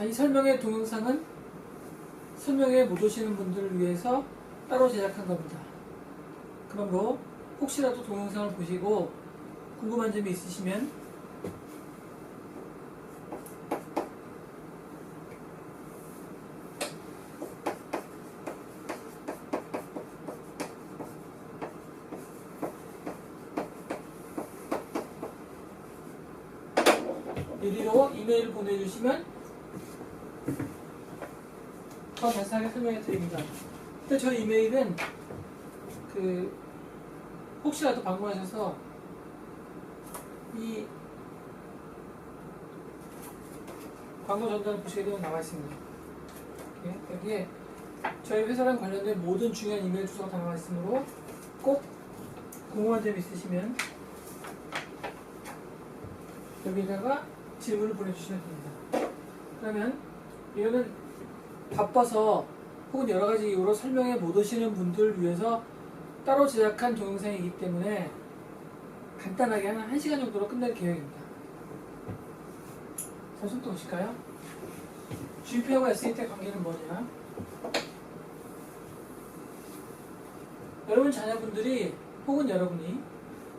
이 설명의 동영상은 설명회 못 오시는 분들을 위해서 따로 제작한 겁니다. 그러므로 혹시라도 동영상을 보시고 궁금한 점이 있으시면 이리로 이메일을 보내주시면 더 자세하게 설명해 드립니다. 근데 저 이메일은 혹시라도 방문하셔서 이 광고 전단을 보시게 되면 나와 있습니다. 여기에 저희 회사랑 관련된 모든 중요한 이메일 주소가 다 나와 있으므로 꼭 궁금한 점 있으시면 여기다가 질문을 보내주시면 됩니다. 그러면 이거는 바빠서 혹은 여러가지 이유로 설명에 못 오시는 분들을 위해서 따로 제작한 동영상이기 때문에 간단하게 한 1시간 정도로 끝낼 계획입니다. 잠시 또 보실까요? GPA와 SAT의 관계는 뭐냐? 여러분 자녀분들이 혹은 여러분이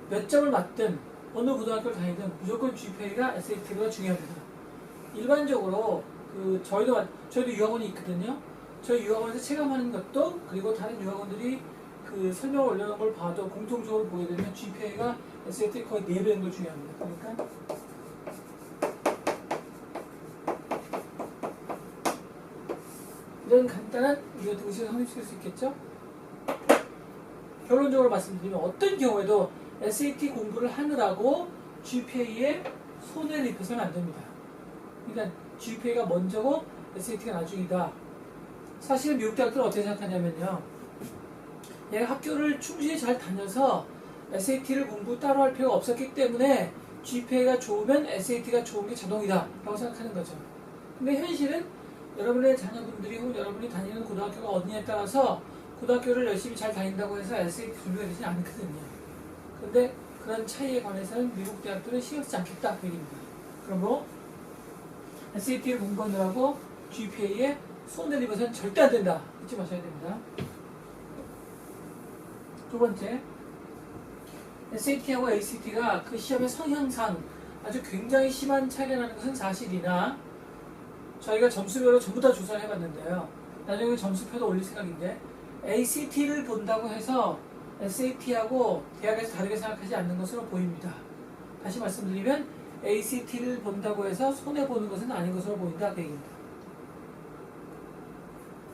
몇 점을 맞든 어느 고등학교를 다니든 무조건 GPA가 SAT가 중요합니다. 일반적으로 저희도 유학원이 있거든요. 저희 유학원에서 체감하는 것도 그리고 다른 유학원들이 설명을 올려놓은 걸 봐도 공통적으로 보게 되면 GPA가 SAT 거의 4배 정도 중요합니다. 그러니까 이런 간단한 이거 등식을 성립시킬 수 있겠죠? 결론적으로 말씀드리면 어떤 경우에도 SAT 공부를 하느라고 GPA에 손해를 입혀서는 안 됩니다. 그러니까 GPA가 먼저고 SAT가 나중이다. 사실 미국 대학들은 어떻게 생각하냐면요. 얘가 학교를 충실히 잘 다녀서 SAT를 공부 따로 할 필요가 없었기 때문에 GPA가 좋으면 SAT가 좋은 게 자동이다 라고 생각하는 거죠. 근데 현실은 여러분의 자녀분들이 혹은 여러분이 다니는 고등학교가 어디냐에 따라서 고등학교를 열심히 잘 다닌다고 해서 SAT 준비가 되지 않거든요. 근데 그런 차이에 관해서는 미국 대학들은 신경 쓰지 않겠다 그 얘기입니다. 그러므로 SAT를 공부하느라고 GPA에 손해를 입어서는 절대 안 된다. 잊지 마셔야 됩니다. 두 번째, SAT하고 ACT가 그 시험의 성향상 아주 굉장히 심한 차이가 나는 것은 사실이나 저희가 점수별로 전부 다 조사를 해봤는데요. 나중에 점수표도 올릴 생각인데 ACT를 본다고 해서 SAT하고 대학에서 다르게 생각하지 않는 것으로 보입니다. 다시 말씀드리면 ACT를 본다고 해서 손해보는 것은 아닌 것으로 보인다 그 얘기입니다.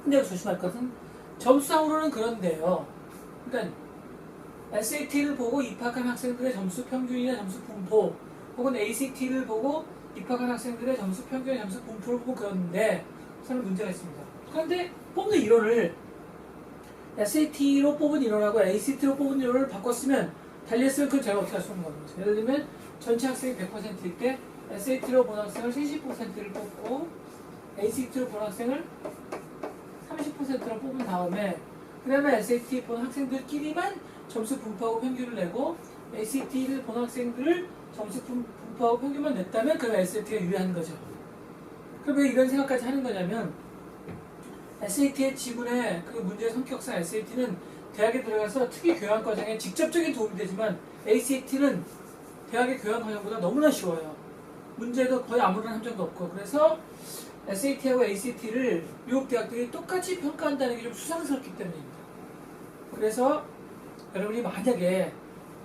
근데 조심할 것은 점수상으로는 그런데요. 그러니까 SAT를 보고 입학한 학생들의 점수 평균이나 점수 분포 혹은 ACT를 보고 입학한 학생들의 점수 평균이나 점수 분포를 보고 그러는데 저는 문제가 있습니다. 그런데 뽑는 인원을 SAT로 뽑은 인원하고 ACT로 뽑은 인원을 바꿨으면 달리했으면 그건 제가 어떻게 할 수 없는 겁니다. 예를 들면 전체 학생이 100%일 때 SAT로 본 학생을 70%를 뽑고 ACT로 본 학생을 30%로 뽑은 다음에 그 다음에 SAT 본 학생들끼리만 점수 분포하고 평균을 내고 ACT를 본 학생들을 점수 분포하고 평균만 냈다면 그럼 SAT가 유리한 거죠. 그럼 왜 이런 생각까지 하는 거냐면 SAT의 지문의 그 문제의 성격상 SAT는 대학에 들어가서 특히 교양 과정에 직접적인 도움이 되지만 ACT는 대학의 교양 과정보다 너무나 쉬워요. 문제도 거의 아무런 함정도 없고 그래서 SAT하고 ACT를 미국 대학들이 똑같이 평가한다는 게 좀 수상스럽기 때문입니다. 그래서 여러분이 만약에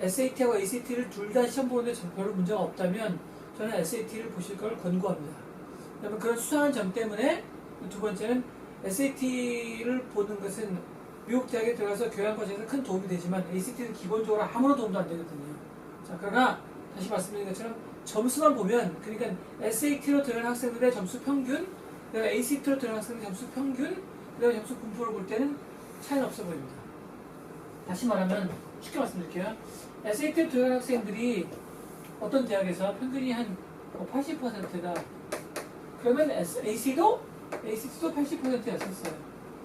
SAT하고 ACT를 둘 다 시험 보는데 별로 문제가 없다면 저는 SAT를 보실 걸 권고합니다. 여러분 그런 수상한 점 때문에 두 번째는 SAT를 보는 것은 미국 대학에 들어가서 교양 과정에서 큰 도움이 되지만 ACT는 기본적으로 아무런 도움도 안 되거든요. 자, 그러나 다시 말씀드린 것처럼 점수만 보면 그러니까 SAT로 들어간 학생들의 점수 평균 그다음에 ACT로 들어간 학생들의 점수 평균 그다음에 점수 분포를 볼 때는 차이는 없어 보입니다. 다시 말하면 쉽게 말씀드릴게요. SAT로 들어간 학생들이 어떤 대학에서 평균이 한 80%다. 그러면 ACT도 80%였었어요.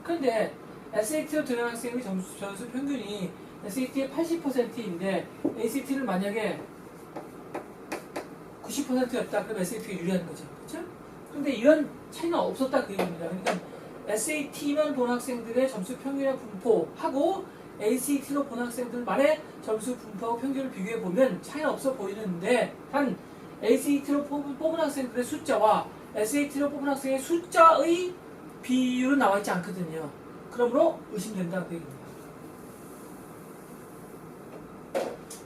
그런데 SAT로 들어간 학생의 점수 평균이 SAT의 80%인데 ACT를 만약에 90%였다. 그럼 SAT가 유리한 거죠. 그렇죠? 근데 이런 차이는 없었다 그 얘기입니다. 그러니까 SAT만 본 학생들의 점수 평균이나 분포하고 ACT로 본 학생들만의 점수 분포하고 평균을 비교해 보면 차이는 없어 보이는데 단 ACT로 뽑은 학생들의 숫자와 SAT로 뽑은 학생의 숫자의 비율은 나와 있지 않거든요. 그러므로 의심된다 그 얘기입니다.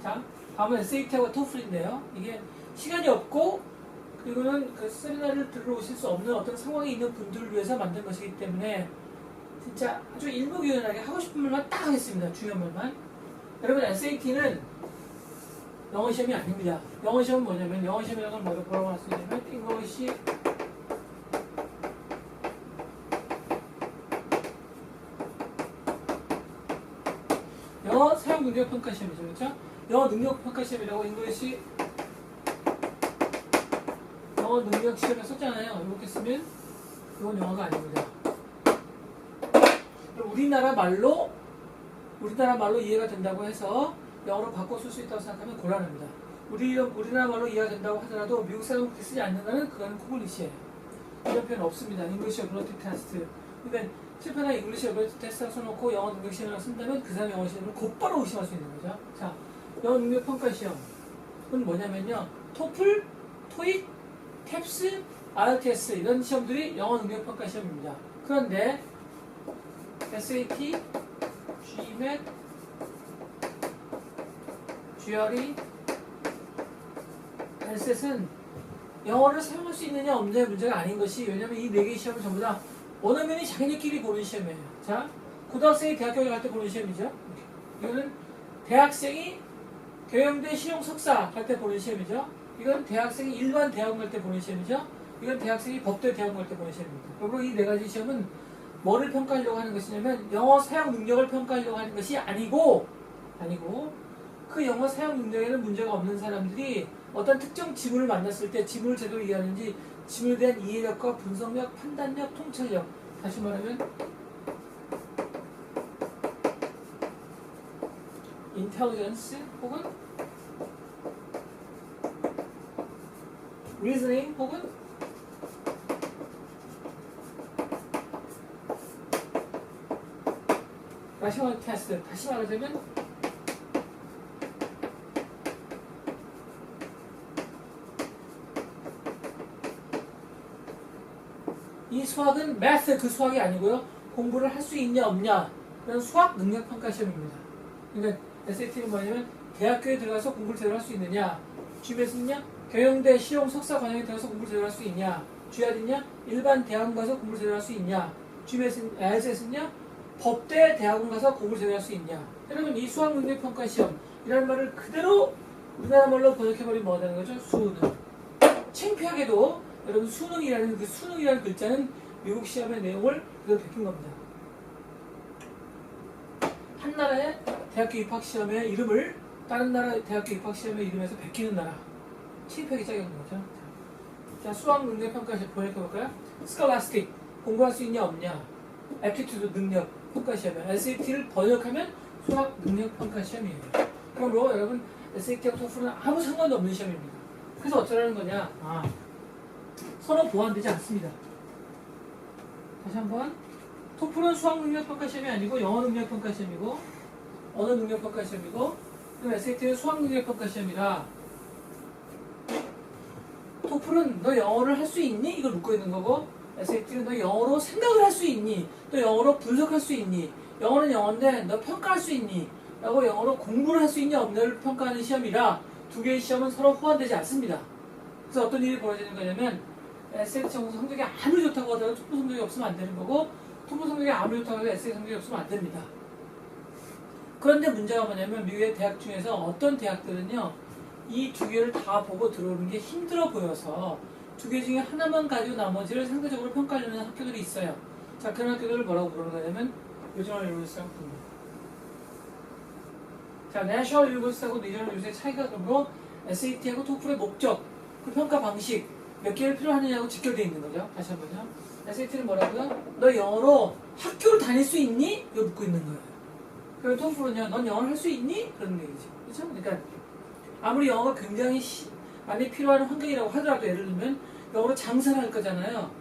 자, 다음은 SAT하고 TOEFL인데요. 이게 시간이 없고 그리고는 그 세미나를 들어오실 수 없는 어떤 상황이 있는 분들을 위해서 만든 것이기 때문에 진짜 아주 일목요연하게 하고 싶은 말만 딱 하겠습니다. 중요한 말만. 여러분 SAT는 영어 시험이 아닙니다. 영어 시험은 뭐냐면 영어 시험이라는 건 뭐라고 할 수 있냐면 English 영어 사용 능력 평가 시험이죠. 그렇죠? 영어 능력 평가 시험이라고 English 영어 능력 시험에 썼잖아요. 이렇게 쓰면 이건 영어가 아닙니다. 우리나라 말로 이해가 된다고 해서 영어로 바꿔 쓸 수 있다고 생각하면 곤란합니다. 우리나라 말로 이해가 된다고 하더라도 미국 사람은 그렇게 쓰지 않는다는 그거는 코글리시예요. 이런 표현 없습니다. English Ability Test. 그러니까 실패나 English Ability Test를 써놓고 영어 능력 시험을 쓴다면 그 사람 영어 시험을 곧바로 의심할 수 있는 거죠. 자, 영어 능력 평가 시험은 뭐냐면요. 토플, 토익, 캡스, IELTS 이런 시험들이 영어 능력 평가 시험입니다. 그런데 SAT, GMAT, GRE, LSAT은 영어를 사용할 수 있느냐 없느냐의 문제가 아닌 것이 왜냐면 이 4개의 시험은 전부 다 원어민이 자기네끼리 보는 시험이에요. 자, 고등학생이 대학교에 갈 때 보는 시험이죠. 이거는 대학생이 경영대 실용 석사 갈 때 보는 시험이죠. 이건 대학생이 일반 대학원 갈 때 보는 시험이죠. 이건 대학생이 법대 대학원 갈 때 보는 시험입니다. 그리고 이 4가지 시험은 뭐를 평가하려고 하는 것이냐면 영어 사용 능력을 평가하려고 하는 것이 아니고 그 영어 사용 능력에는 문제가 없는 사람들이 어떤 특정 지문을 만났을 때 지문을 제대로 이해하는지 지문에 대한 이해력과 분석력, 판단력, 통찰력 다시 말하면 intelligence 혹은 reasoning 혹은 rational test 다시 말하자면 이 수학은 math 그 수학이 아니고요. 공부를 할 수 있냐 없냐 그런 수학 능력 평가 시험입니다. 그러니까 SAT는 뭐냐면 대학교에 들어가서 공부를 제대로 할 수 있느냐, GMAT는요 경영대 실용 석사 과정에 들어가서 공부를 제대로 할 수 있냐, GRE는요 일반 대학원 가서 공부를 제대로 할 수 있냐, LSAT는요 법대 대학원 가서 공부를 제대로 할 수 있냐. 여러분 이 수학 능력 평가 시험이라는 말을 그대로 우리나라 말로 번역해버리면 뭐가 되는 거죠? 수능. 창피하게도 여러분 수능이라는 글자는 미국 시험의 내용을 그대로 베낀 겁니다. 한 나라의 대학교 입학 시험의 이름을 다른 나라 대학교 입학 시험의 이름에서 베끼는 나라. 창피하게 짜여진 거죠. 자, 수학 능력 평가 시험 번역해볼까요? 스칼라스틱 공부할 수 있냐 없냐. 애티튜드 능력 평가 시험이에요. SAT를 번역하면 수학 능력 평가 시험이에요. 그러므로 여러분 SAT하고 TOEFL은 아무 상관도 없는 시험입니다. 그래서 어쩌라는 거냐? 서로 보완되지 않습니다. 다시 한번 토플은 수학 능력 평가 시험이 아니고 영어 능력 평가 시험이고 언어 능력 평가 시험이고 그럼 SAT는 수학 능력 평가 시험이라 토플은 너 영어를 할 수 있니? 이걸 묻고 있는 거고 SAT는 너 영어로 생각을 할 수 있니? 또 영어로 분석할 수 있니? 영어는 영어인데 너 평가할 수 있니? 라고 영어로 공부를 할 수 있냐 없냐를 평가하는 시험이라 두 개의 시험은 서로 호환되지 않습니다. 그래서 어떤 일이 벌어지는 거냐면 SAT 성적이 아무리 좋다고 하더라도 토플 성적이 없으면 안 되는 거고 토플 성적이 아무리 좋다고 해도 SAT 성적이 없으면 안 됩니다. 그런데 문제가 뭐냐면 미국의 대학 중에서 어떤 대학들은요 이 두 개를 다 보고 들어오는 게 힘들어 보여서 두 개 중에 하나만 가지고 나머지를 상대적으로 평가하려는 학교들이 있어요. 자, 그런 학교들을 뭐라고 부르는 거냐면 리저널 유니버시티라고 부릅니다. 자, 내셔널 유니버시티하고 리저널 유니버시티의 차이가 그러므로 SAT하고 토플의 목적, 그 평가 방식 몇 개를 필요하느냐고 직결되어 있는 거죠. 다시 한번요. SAT는 뭐라고요? 너 영어로 학교를 다닐 수 있니? 이거 묻고 있는 거예요. 그리고 토플은요, 넌 영어를 할 수 있니? 그런 얘기죠. 그렇죠? 그러니까 아무리 영어가 굉장히 많이 필요한 환경이라고 하더라도 예를 들면 영어로 장사를 할 거잖아요.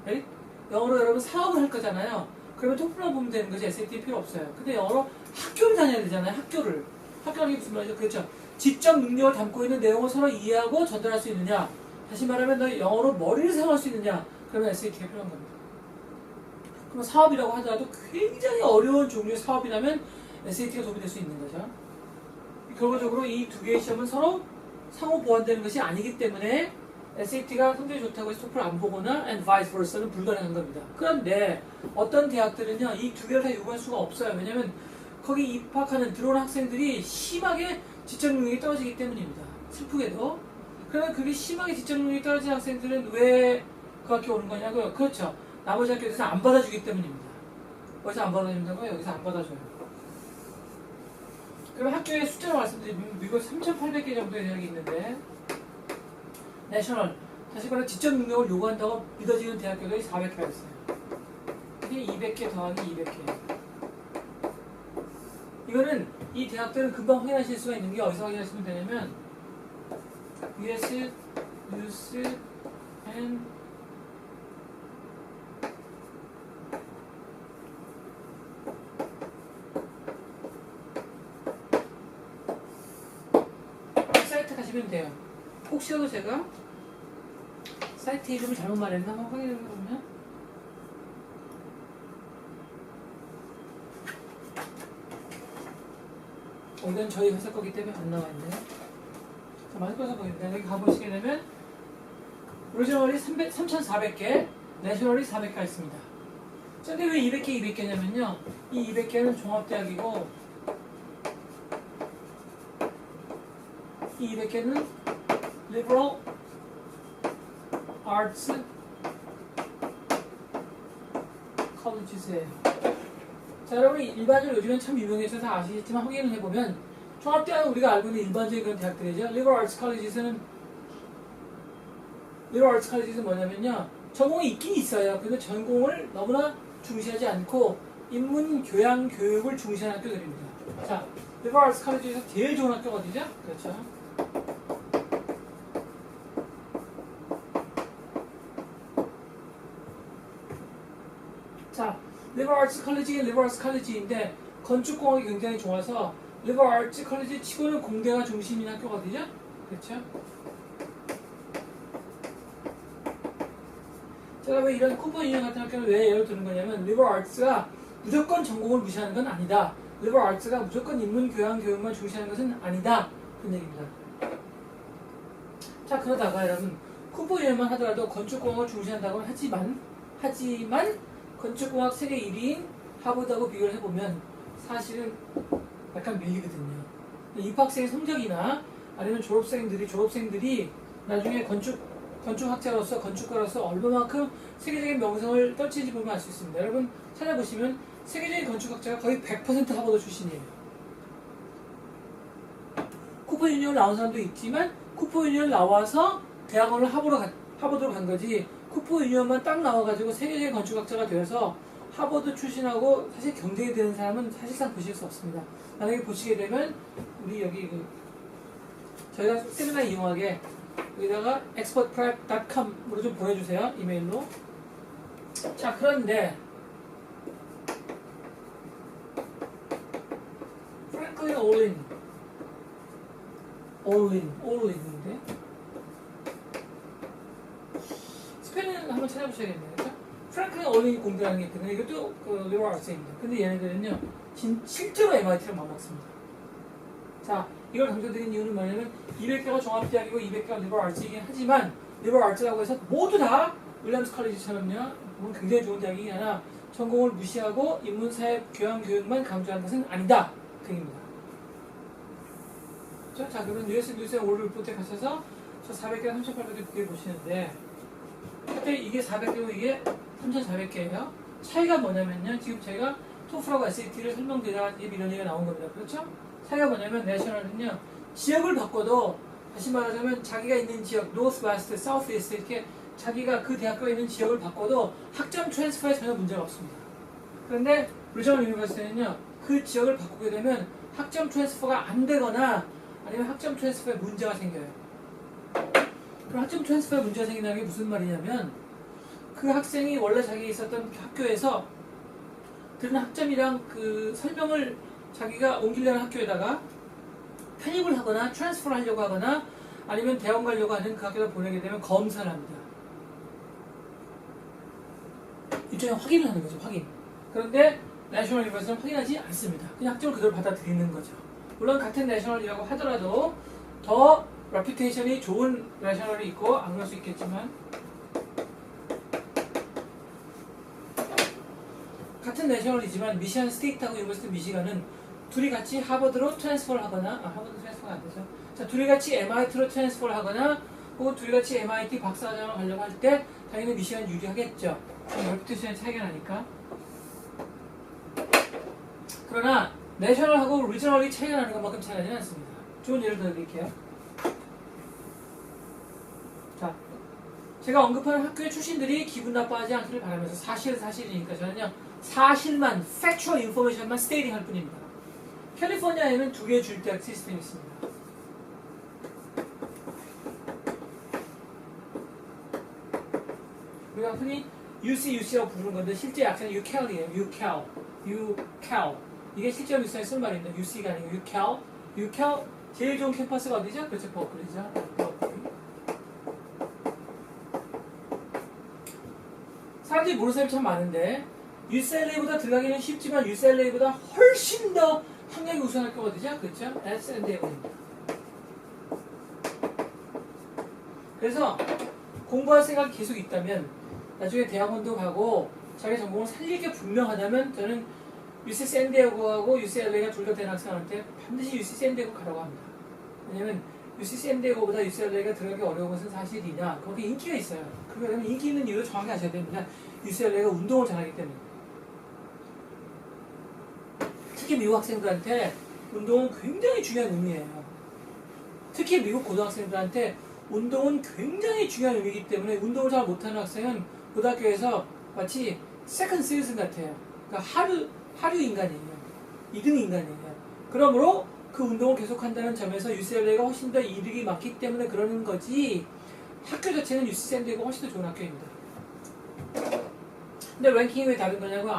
네? 영어로 여러분 사업을 할 거잖아요. 그러면 토플만 보면 되는 거지 SAT 필요 없어요. 근데 영어로 학교를 다녀야 되잖아요. 학교를. 학교라는 게 무슨 말이죠? 그렇죠. 지적 능력을 담고 있는 내용을 서로 이해하고 전달할 수 있느냐. 다시 말하면 너 영어로 머리를 사용할 수 있느냐. 그러면 SAT가 필요한 겁니다. 그럼 사업이라고 하더라도 굉장히 어려운 종류의 사업이라면 SAT가 도움이 될 수 있는 거죠. 결과적으로 이 두 개의 시험은 서로 상호 보완되는 것이 아니기 때문에 SAT가 성적이 좋다고 해서 토플을 안 보거나 and vice versa는 불가능한 겁니다. 그런데 어떤 대학들은요 이 두 개를 다 요구할 수가 없어요. 왜냐면 거기 입학하는 들어오는 학생들이 심하게 지적 능력이 떨어지기 때문입니다. 슬프게도. 그러면 그게 심하게 지적 능력이 떨어진 학생들은 왜 그 학교 오는 거냐고요? 그렇죠. 나머지 학교에서 안 받아주기 때문입니다. 어디서 안 받아준다고요? 여기서 안 받아줘요. 그럼 학교의 숫자로 말씀드리면 미국 3,800개 정도의 대학이 있는데 내셔널, 다시 말해 지적 능력을 요구한다고 믿어지는 대학교들이 400개가 있어요. 이게 200개 더하기 200개. 이거는 이 대학들은 금방 확인하실 수가 있는 게 어디서 확인하시면 되냐면 US News and 사이트 가시면 돼요. 혹시라도 제가 사이트 이름을 잘못 말했나 한번 확인해 보면 이건 저희 회사 거기 때문에 안 나와 있네요. 자, 마스크에서 보입니다. 여기 가보시게 되면 오리지널이 3,400개, 내셔널이 400개가 있습니다. 근데 왜 200개, 200개냐면요. 이 200개는 종합대학이고 이 200개는 liberal arts colleges예요. 자, 여러분 일반적으로 요즘엔 참 유명해서 다 아시겠지만 확인을 해보면 종합대학은 우리가 알고 있는 일반적인 그런 대학들이죠. liberal arts colleges는 liberal arts colleges는 뭐냐면요. 전공이 있긴 있어요. 근데 전공을 너무나 중시하지 않고 인문 교양 교육을 중시하는 학교들입니다. 자, liberal arts colleges에서 제일 좋은 학교가 어디죠? 그렇죠. 자, liberal arts college가 liberal arts college인데 건축공학이 굉장히 좋아서 liberal arts college 치고는 공대가 중심인 학교가 어디죠? 그렇죠? 제가 왜 이런 쿠퍼 유니언 같은 학교를 왜 예를 드는 거냐면 liberal arts가 무조건 전공을 무시하는 건 아니다. liberal arts가 무조건 인문 교양 교육만 중시하는 것은 아니다. 그런 얘기입니다. 자, 그러다가 여러분 쿠퍼 유니언만 하더라도 건축공학을 중시한다고 하지만 건축공학 세계 1위인 하버드하고 비교를 해보면 사실은 약간 밀리거든요. 입학생 성적이나 아니면 졸업생들이 나중에 건축학자로서 건축가로서 얼마만큼 세계적인 명성을 떨치는지 보면 알 수 있습니다. 여러분 찾아보시면 세계적인 건축학자가 거의 100% 하버드 출신이에요. 쿠퍼 유니언 나온 사람도 있지만 쿠퍼 유니언 나와서 대학원을 하버드로 간 거지 쿠퍼 유니언만 딱 나와가지고 세계적인 건축학자가 되어서 하버드 출신하고 사실 경쟁이 되는 사람은 사실상 보실 수 없습니다. 만약에 보시게 되면 우리 여기 저희가 세미나 이용하게 여기다가 expertprep.com으로 좀 보내주세요. 이메일로. 자, 그런데 프랭클린 올린인데 스펠링 한번 찾아보셔야겠네요. 그렇죠? 프랭클린 올린 공대라는 게 있거든요. 이것도 그 liberal arts입니다. 근데 얘네들은요 실제로 MIT를 맞먹습니다. 자, 이걸 강조드린 이유는 뭐냐면 200개가 종합대학이고 200개가 liberal arts이긴 하지만 liberal arts라고 해서 모두 다 윌리엄스 컬리지처럼요 물론 굉장히 좋은 대학이긴 하나 전공을 무시하고 인문사회 교양교육만 강조하는 것은 아니다. 그 얘기입니다. 그렇죠? 자, 그러면 US 뉴스의 올 리포트에 가셔서 저 400개랑 3,800개 두개 보시는데 그때 이게 400개고 이게 3,400개예요. 차이가 뭐냐면요. 지금 제가 토플하고 SAT를 설명드려야 이런 얘기가 나온 겁니다. 그렇죠? 차이가 뭐냐면 내셔널은요. 지역을 바꿔도 다시 말하자면 자기가 있는 지역 노스웨스트, 사우스이스트 이렇게 자기가 그 대학교가 있는 지역을 바꿔도 학점 트랜스퍼에 전혀 문제가 없습니다. 그런데 리저널 유니버시티는요. 그 지역을 바꾸게 되면 학점 트랜스퍼가 안 되거나 아니면 학점 트랜스퍼에 문제가 생겨요. 그럼 학점 트랜스퍼에 문제가 생긴다는 게 무슨 말이냐면 그 학생이 원래 자기 있었던 학교에서 들은 학점이랑 그 설명을 자기가 옮기려는 학교에다가 편입을 하거나 트랜스퍼를 하려고 하거나 아니면 대원 가려고 하는 그 학교에 보내게 되면 검사를 합니다. 일종의 확인을 하는 거죠. 확인. 그런데 내셔널 유니버시티는 확인하지 않습니다. 그냥 학점을 그대로 받아들이는 거죠. 물론 같은 내셔널이라고 하더라도 더 레퓨테이션이 좋은 내셔널이 있고 안 그럴 수 있겠지만 같은 내셔널이지만 미시간 스테이트하고 유니버시티 미시간은 둘이 같이 하버드로 트랜스퍼를 하거나 하버드 트랜스퍼가 안 되죠. 자, 둘이 같이 MIT로 트랜스퍼를 하거나 혹은 둘이 같이 MIT 박사과정을 가려고 할 때 당연히 미시간이 유리하겠죠. 레퓨테이션이 차이가 나니까. 그러나 내셔널하고 리저널이 차이가 나는 것만큼 차이가 나지 않습니다. 좋은 예를 들어드릴게요. 자, 제가 언급하는 학교의 출신들이 기분 나빠하지 않기를 바라면서 사실은 사실이니까 저는요 사실만, factual information만 스테이팅 할 뿐입니다. 캘리포니아에는 두 개의 주립대학 시스템이 있습니다. 우리가 흔히 UC라고 부르는 건데 실제 약자는 UCal이에요. UCal. 이게 실제로 미국에 쓰는 말입니다. UC가 아니고 UCal. 제일 좋은 캠퍼스가 어디죠? 그렇죠, 버클리죠. 사람들이 모르는 사람이 참 많은데 UCLA보다 들어가기는 쉽지만 UCLA보다 훨씬 더 학력이 우수한 학교가 어디죠? 그렇죠? 샌디에고입니다. 그래서 공부할 생각이 계속 있다면 나중에 대학원도 가고 자기 전공을 살릴 게 분명하다면 저는 UC 샌디에고하고 UCLA가 둘 다 된 학생한테 반드시 UC 샌디에고 가라고 합니다. 왜냐면 UC 샌디에고보다 UCLA가 들어가기 어려운 것은 사실이냐. 거기 인기가 있어요. 그러면 인기 있는 이유를 정확히 아셔야 됩니다. UCLA가 운동을 잘하기 때문에. 특히 미국 학생들한테 운동은 굉장히 중요한 의미예요. 특히 미국 고등학생들한테 운동은 굉장히 중요한 의미이기 때문에 운동을 잘 못하는 학생은 고등학교에서 마치 세컨드 시즌 같아요. 그러니까 하류 인간이에요. 2등 인간이에요. 그러므로 그 운동을 계속한다는 점에서 UCLA가 훨씬 더 이득이 많기 때문에 그러는 거지 학교 자체는 UC 샌디에고가 훨씬 더 좋은 학교입니다. 근데 랭킹이 왜 다른 거냐고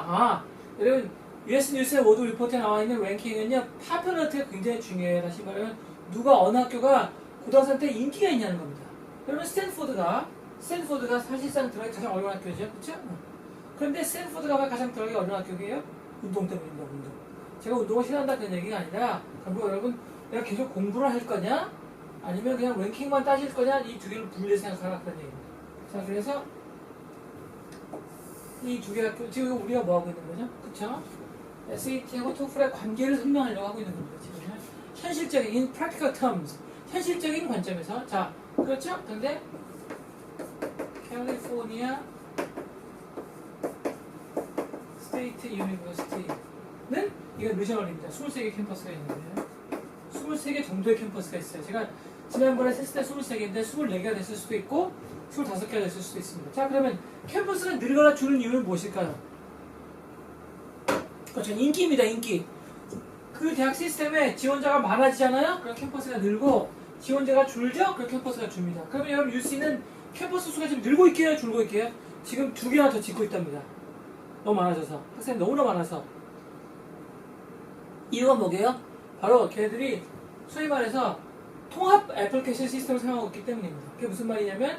여러분 US 뉴스의 모두 리포트에 나와 있는 랭킹은요 파퓰러티가 굉장히 중요해요. 다시 말하면 누가 어느 학교가 고등학생 때 인기가 있냐는 겁니다. 그러면 스탠포드가 사실상 들어가기 가장 어려운 학교죠. 그렇죠? 그런데 스탠포드가 왜 가장 들어가기 어려운 학교예요? 운동 때문입니다. 운동. 제가 운동을 싫어한다 그런 얘기가 아니라 그리고 여러분 내가 계속 공부를 할 거냐 아니면 그냥 랭킹만 따질 거냐 이 두 개를 분리해 생각하라 그런 얘기입니다. 자, 그래서 이 두 개 학교 지금 우리가 뭐 하고 있는 거죠? 그렇죠? SAT하고 TOEFL의 관계를 설명하려고 하고 있는 겁니다. 지금 현실적인 in practical terms 현실적인 관점에서 자 그렇죠? 근데 캘리포니아 스테이트 유니버시티는 이건 리저널입니다. 23개 캠퍼스가 있는데요. 23개 정도의 캠퍼스가 있어요. 제가 지난번에 했을 때 23개인데 24개가 됐을 수도 있고 25개가 됐을 수도 있습니다. 자, 그러면 캠퍼스가 늘거나 주는 이유는 무엇일까요? 그렇죠. 인기입니다. 인기. 그 대학 시스템에 지원자가 많아지잖아요. 그럼 캠퍼스가 늘고 지원자가 줄죠? 그럼 캠퍼스가 줍니다. 그러면 여러분 UC는 캠퍼스 수가 지금 늘고 있게요? 줄고 있게요? 지금 2개나 더 짓고 있답니다. 너무 많아져서. 학생이 너무나 많아서. 이유가 뭐게요? 바로 걔네들이 소위 말해서 통합 애플리케이션 시스템을 사용하고 있기 때문입니다. 그게 무슨 말이냐면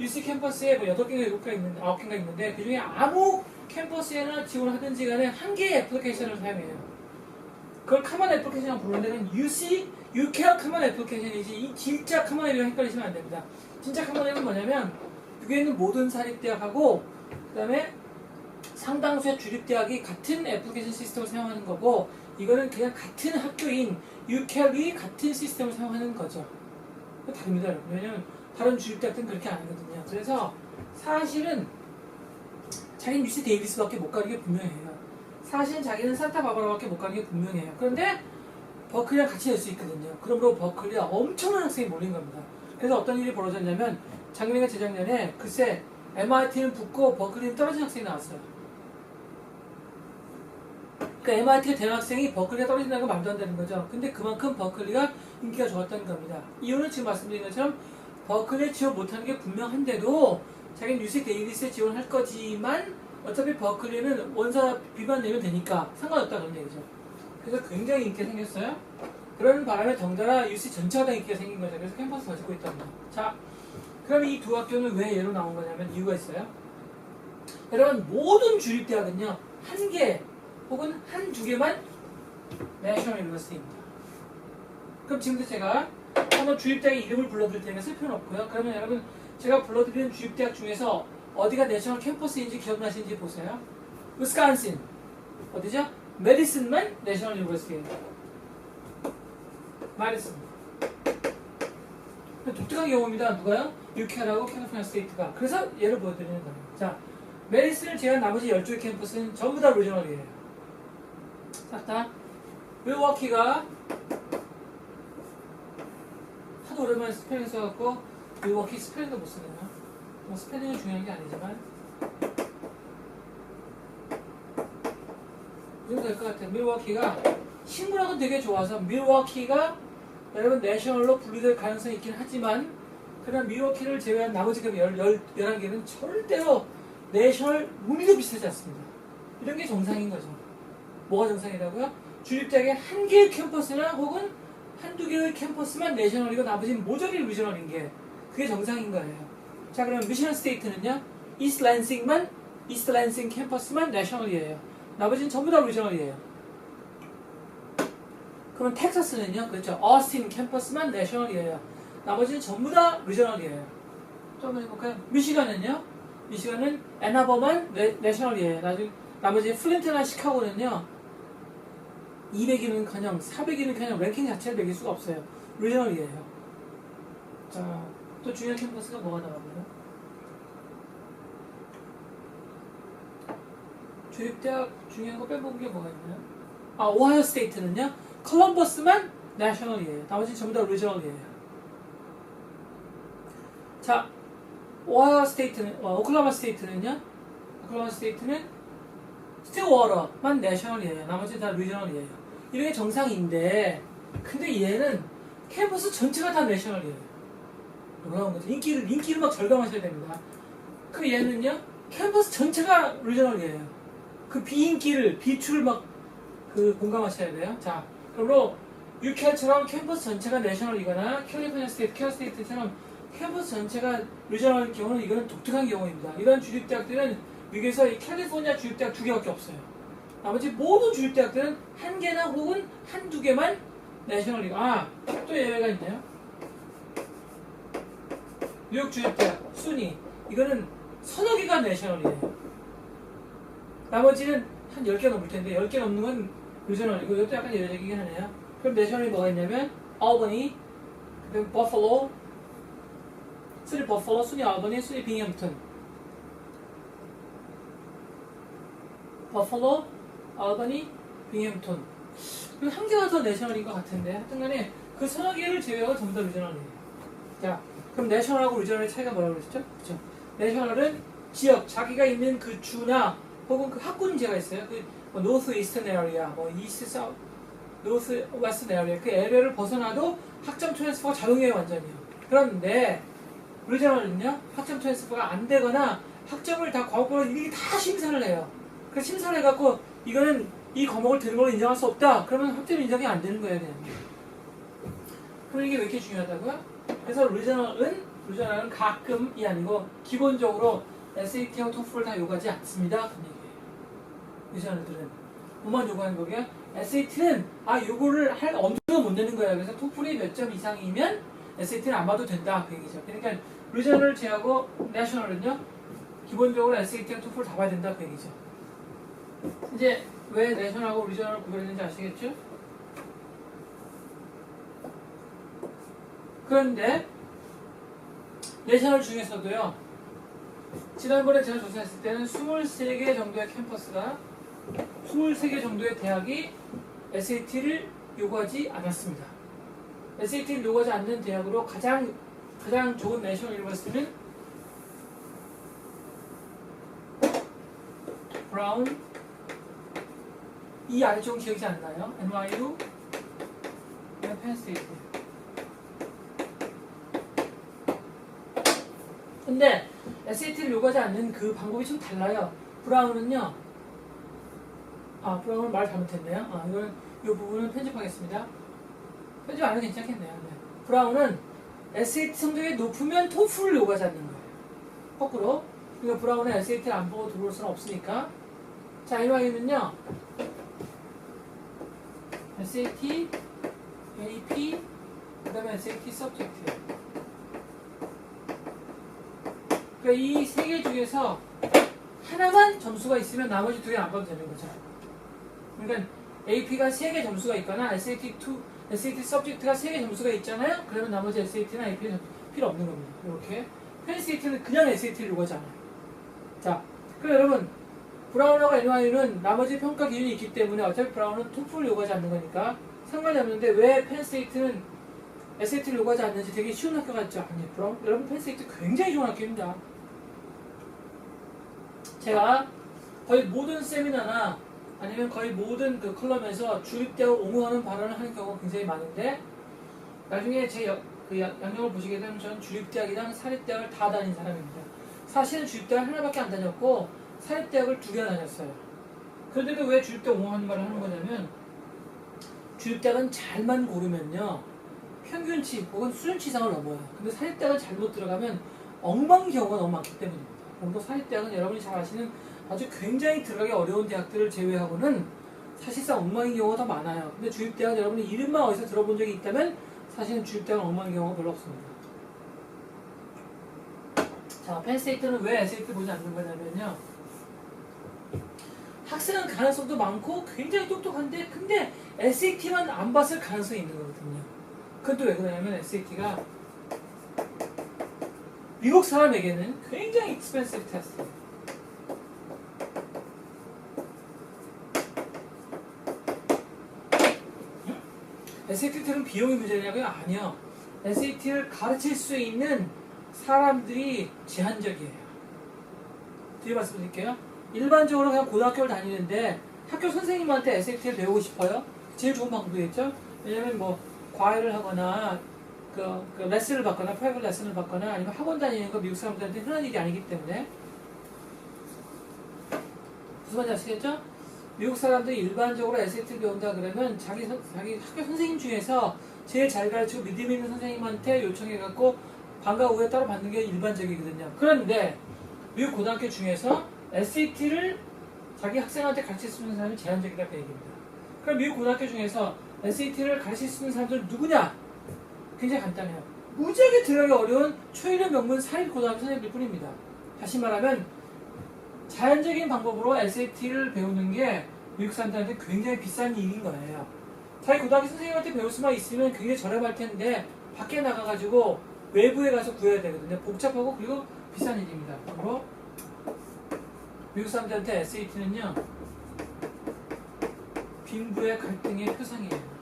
UC 캠퍼스에 뭐 8개가 7개가 있는데 9개가 있는데 그 중에 아무 캠퍼스에나 지원을 하든지 간에 한 개의 애플리케이션을 사용해요. 그걸 커먼 애플리케이션이라고 부르는 데는 UCal 커먼 애플리케이션이지 이 진짜 커먼 앱이랑 헷갈리시면 안 됩니다. 진짜 커먼 앱은 뭐냐면 여기에 있는 모든 사립대학하고 그 다음에 상당수의 주립대학이 같은 애플리케이션 시스템을 사용하는 거고 이거는 그냥 같은 학교인 UCal이 같은 시스템을 사용하는 거죠. 다릅니다. 왜냐면 다른 주립대학들은 그렇게 안 하거든요. 그래서 사실은 자기는 UC 데이비스밖에 못 가는 게 분명해요. 사실은 자기는 산타바바라밖에 못 가는 게 분명해요. 그런데 버클리랑 같이 낼 수 있거든요. 그러므로 버클리에 엄청난 학생이 몰린 겁니다. 그래서 어떤 일이 벌어졌냐면 작년이나 재작년에 글쎄 MIT는 붙고 버클리는 떨어진 학생이 나왔어요. 그러니까 MIT가 된 학생이 버클리가 떨어진다는 건 말도 안 되는 거죠. 근데 그만큼 버클리가 인기가 좋았다는 겁니다. 이유는 지금 말씀드린 것처럼 버클리에 지원 못하는 게 분명한데도 자기는 UC 데이비스에 지원할 거지만 어차피 버클리는 원서 비만 내면 되니까 상관없다 그런 얘기죠. 그래서 굉장히 인기가 생겼어요. 그런 바람에 덩달아 UC 전체가 다 인기가 생긴 거죠. 그래서 캠퍼스 더 짓고 있단 말이에요. 자, 그럼 이 두 학교는 왜 예로 나온 거냐면 이유가 있어요. 여러분 모든 주립대학은요 한 개 혹은 한두 개만 내셔널 유니버시티입니다. 그럼 지금부터 제가 한번 주립대학의 이름을 불러드릴 테니까 쓸 필요는 없고요. 그러면 여러분 제가 불러드리는 주립대학 중에서 어디가 내셔널 캠퍼스인지 기억나시는지 보세요. 위스콘신 어디죠? 메디슨만 내셔널 유니버시티예요. 메디슨. 독특한 경우입니다. 누가요? UCLA하고 캘리포니아 스테이트가. 그래서 예를 보여드리는 거예요. 자, 메디슨을 제외한 나머지 12개 캠퍼스는 전부 다 리저널이에요. 싹 다. 밀워키가 하도 오랜만에 스펠링 써갖고 밀워키 스펠링도 못 쓰네요. 뭐 스펠링은 중요한 게 아니지만 이 정도 될 것 같아요. 밀워키가 신문학은 되게 좋아서 밀워키가 여러분 내셔널로 분류될 가능성이 있긴 하지만 그러나 밀워키를 제외한 나머지 11개는 절대로 내셔널 무늬도 비슷하지 않습니다. 이런 게 정상인 거죠. 뭐가 정상이라고요? 주립대학의 한 개의 캠퍼스나 혹은 한두 개의 캠퍼스만 내셔널이고 나머지는 모조리 리저널인 게 그게 정상인 거예요. 자, 그럼 미시간 스테이트는요? 이스트 랜싱 캠퍼스만 내셔널이에요. 나머지는 전부 다 리저널이에요. 그럼 텍사스는요? 그렇죠. 어스틴 캠퍼스만 내셔널이에요. 나머지는 전부 다 리저널이에요. 또 한번 해볼까요? 미시간은요? 미시간은 애나버만 내셔널이에요. 나머지 플린트나 시카고는요 200위는커녕 400위는커녕 랭킹 자체를 매길 수가 없어요. 리저널이에요. 자, 또 중요한 캠퍼스가 뭐가 나와요? 주립대학 중요한 거 빼먹은 게 뭐가 있나요? 아, 오하이오 스테이트는요 컬럼버스만 내셔널이에요. 나머지는 전부 다 리저널이에요. 자, 오하이오 스테이트는, 오클라호마 스테이트는요? 오클라호마 스테이트는 스틸워터만 내셔널이에요. 나머지는 다 리저널이에요. 이런 게 정상인데, 근데 얘는 캠퍼스 전체가 다 내셔널이에요. 놀라운 거죠. 인기를 막 절감하셔야 됩니다. 그럼 얘는요? 캠퍼스 전체가 리저널이에요. 그 비추를 막 공감하셔야 돼요. 자, 그러므로 UCLA처럼 캠퍼스 전체가 내셔널이거나 캘리포니아 스테이트, 캘 스테이트처럼 캠퍼스 전체가 리저널인 경우는 이거는 독특한 경우입니다. 이런 주립대학들은 미국에서 이 캘리포니아 주립대학 2개밖에 없어요. 나머지 모든 주립대학들은 한 개나 혹은 한두 개만 내셔널이고, 또 예외가 있네요. 뉴욕 주립대학, 순위. 이거는 서너 개가 내셔널이에요. 나머지는 한 10개 넘을 텐데, 10개 넘는 건 리저널이고, 이것도 약간 예외적이긴 하네요. 그럼 내셔널이 뭐가 있냐면, 알버니, 그다음 버펄로, 순위 버펄로, 순위 알버니, 순위 빙햄튼. 버펄로, 알버니, 빙햄튼. 한 개가 더 내셔널인 것 같은데 하여튼간에 그 서너 개를 제외하고 전부 다 리저널이에요. 자, 그럼 내셔널하고 리저널의 차이가 뭐라고 그랬죠? 그렇죠? 내셔널은 지역, 자기가 있는 그 주나 혹은 그 학군제가 있어요. 그 노스 이스턴 에리아, 이스트 사우스, 노스 웨스턴 에리아 그 에리아를 벗어나도 학점 트랜스퍼가 자동이에요, 완전히요. 그런데 리저널은요, 학점 트랜스퍼가 안 되거나 학점을 다 과목별로 일일이 다 심사를 해요. 그래서 심사를 해갖고 이거는 이 과목을 들은 걸 인정할 수 없다. 그러면 학점 인정이 안 되는 거예요, 그냥. 그럼 이게 왜 이렇게 중요하다고요? 그래서 리저널은 가끔이 아니고 기본적으로 SAT하고 TOEFL을 다 요구하지 않습니다. 그런 얘기예요. 리저널들은 뭐만 요구하는 거게요? SAT는 요거를 할 엄두가 못 내는 거예요. 그래서 TOEFL이 몇 점 이상이면 SAT는 안 봐도 된다 그 얘기죠. 그러니까 리저널을 제하고 내셔널은요 기본적으로 SAT랑 TOEFL 다 봐야 된다 그 얘기죠. 이제 왜 내셔널하고 리저널을 구별했는지 아시겠죠? 그런데 내셔널 중에서도요 지난번에 제가 조사했을 때는 23개 정도의 캠퍼스가 23개 정도의 대학이 SAT를 요구하지 않았습니다. SAT를 요구하지 않는 대학으로 가장 좋은 내셔널 유니버시티는 브라운, 이 아래쪽은 기억이 안 나요. NYU, 펜스테이트. 근데 SAT를 요구하지 않는 그 방법이 좀 달라요. 브라운은요. 브라운은 말 잘못했네요. 이거는 이 부분은 편집하겠습니다. 편집 안 해도 괜찮겠네요. 네. 브라운은 SAT 성적이 높으면 토플을 요구하지 않는 거예요. 거꾸로. 그러니까 브라운은 SAT를 안 보고 들어올 수는 없으니까. 자, 이와이는요. SAT, AP, 그 다음에 SAT 서브젝트. 그러니까 이 세 개 중에서 하나만 점수가 있으면 나머지 두 개 안 봐도 되는 거죠. 그러니까 AP가 3개 점수가 있거나 SAT 서브젝트가 3개 점수가 있잖아요. 그러면 나머지 SAT나 AP는 필요 없는 겁니다. 이렇게. 펜SAT는 그냥 SAT를 요구하지 않아요. 자, 그럼 여러분 브라운하고 NY는 나머지 평가 기준이 있기 때문에 어차피 브라운은 토플을 요구하지 않는 거니까 상관이 없는데 왜 펜스테이트는 SAT를 요구하지 않는지 되게 쉬운 학교 같죠? 아니, 브라운, 여러분 펜스테이트 굉장히 좋은 학교입니다. 제가 거의 모든 세미나나 아니면 거의 모든 그 컬럼에서 주립대학을 옹호하는 발언을 하는 경우가 굉장히 많은데 나중에 제 양력을 보시게 되면 저는 주립대학이랑 사립대학을 다 다닌 사람입니다. 사실은 주립대학 하나밖에 안 다녔고 사립대학을 2개 다녔어요. 그런데도 왜 주립대학 옹호하는 말을 하는 거냐면 주립대학은 잘만 고르면요 평균치 혹은 수준치 이상을 넘어요. 근데 사립대학은 잘못 들어가면 엉망 경우가 너무 많기 때문입니다. 그리고 사립대학은 여러분이 잘 아시는 아주 굉장히 들어가기 어려운 대학들을 제외하고는 사실상 엉망인 경우가 더 많아요. 근데 주립대학 여러분이 이름만 어디서 들어본 적이 있다면 사실은 주립대학은 엉망인 경우가 별로 없습니다. 자, 펜스테이트는 왜 SAT 보지 않는 거냐면요. 학생은 가능성도 많고 굉장히 똑똑한데 근데 SAT만 안 봤을 가능성이 있는 거거든요. 그건 또 왜 그러냐면 SAT가 미국 사람에게는 굉장히 expensive 테스트예요. SAT는 비용이 문제냐고요? 아니요. SAT를 가르칠 수 있는 사람들이 제한적이에요. 뒤에 말씀드릴게요. 일반적으로 그냥 고등학교를 다니는데 학교 선생님한테 SAT를 배우고 싶어요? 제일 좋은 방법이겠죠? 왜냐면 뭐 과외를 하거나 그 레슨을 받거나 프라이빗 레슨을 받거나 아니면 학원 다니는 거 미국 사람들한테 흔한 일이 아니기 때문에 무슨 말인지 아시겠죠? 미국 사람들이 일반적으로 SAT를 배운다 그러면 자기 학교 선생님 중에서 제일 잘 가르치고 믿음 있는 선생님한테 요청해갖고 방과 후에 따로 받는 게 일반적이거든요. 그런데 미국 고등학교 중에서 SAT를 자기 학생한테 가르칠 수 있는 사람이 제한적이다 그 얘기입니다. 그럼 미국 고등학교 중에서 SAT를 가르칠 수 있는 사람들은 누구냐? 굉장히 간단해요. 무지하게 들어가기 어려운 초이름 명문 사립고등학교 선생님들 뿐입니다. 다시 말하면 자연적인 방법으로 SAT를 배우는 게 미국 사람들한테 굉장히 비싼 일인 거예요. 자기 고등학교 선생님한테 배울 수만 있으면 굉장히 저렴할 텐데 밖에 나가가지고 외부에 가서 구해야 되거든요. 복잡하고 그리고 비싼 일입니다. 그리고 미국 사람들한테 SAT는요 빈부의 갈등의 표상이에요.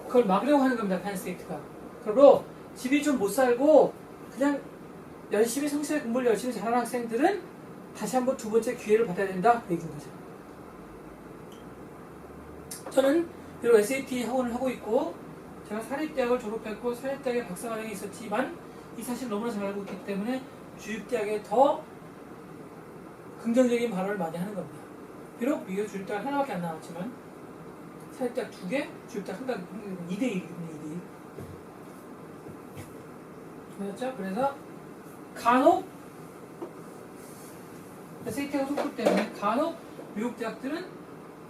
그걸 막으려고 하는 겁니다. 펜스테이트가. 그리고 집이 좀 못 살고 그냥 열심히 성실하게 공부를 열심히 잘하는 학생들은 다시 한번 두 번째 기회를 받아야 된다 그 얘기인 거죠. 저는 비록 SAT 학원을 하고 있고 제가 사립대학을 졸업했고 사립대학에 박사과정이 있었지만 이 사실 너무나 잘 알고 있기 때문에 주립대학에 더 긍정적인 발언을 많이 하는 겁니다. 비록 미국 주립대학 하나밖에 안 나왔지만 사립대학 2개, 주립대학 한 개, 2대1이거든요. 2대1. 그렇죠? 그래서 간혹 SAT하고 토플 때문에 간혹 미국 대학들은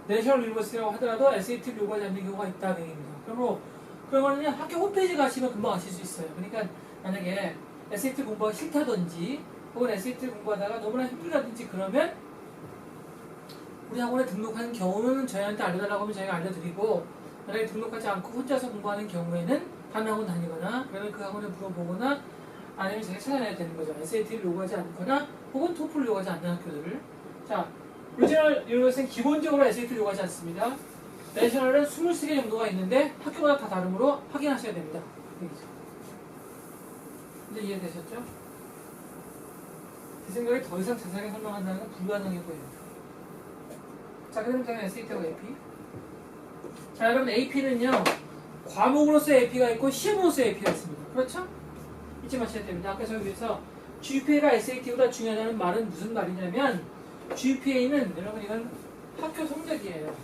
내셔널 유니버시티라고 하더라도 SAT를 요구하지 않는 경우가 있다는 얘기입니다. 그러면 학교 홈페이지 가시면 금방 아실 수 있어요. 그러니까 만약에 SAT 공부하기 싫다든지 혹은 SAT 공부하다가 너무나 힘들다든지 그러면 우리 학원에 등록한 경우는 저희한테 알려달라고 하면 저희가 알려드리고 만약에 등록하지 않고 혼자서 공부하는 경우에는 다른 학원 다니거나 그러면 그 학원에 물어보거나 아니면 제가 찾아내야 되는 거죠. SAT를 요구하지 않거나 혹은 토플을 요구하지 않는 학교들을. 자, 리저널 유니버시티는 기본적으로 SAT를 요구하지 않습니다. 내셔널은 23개 정도가 있는데 학교마다 다 다르므로 확인하셔야 됩니다. 여기죠. 이제 이해되셨죠? 제 생각에 더 이상 자세하게 설명한다는 건 불가능해 보여요. 자, 그럼 다음에 SAT하고 AP. 자, 여러분 AP는요 과목으로서 AP가 있고 시험으로서 AP가 있습니다. 그렇죠? 잊지 마셔야 됩니다. 아까 저기에서 GPA가 SAT보다 중요하다는 말은 무슨 말이냐면 GPA는 여러분 이건 학교 성적이에요.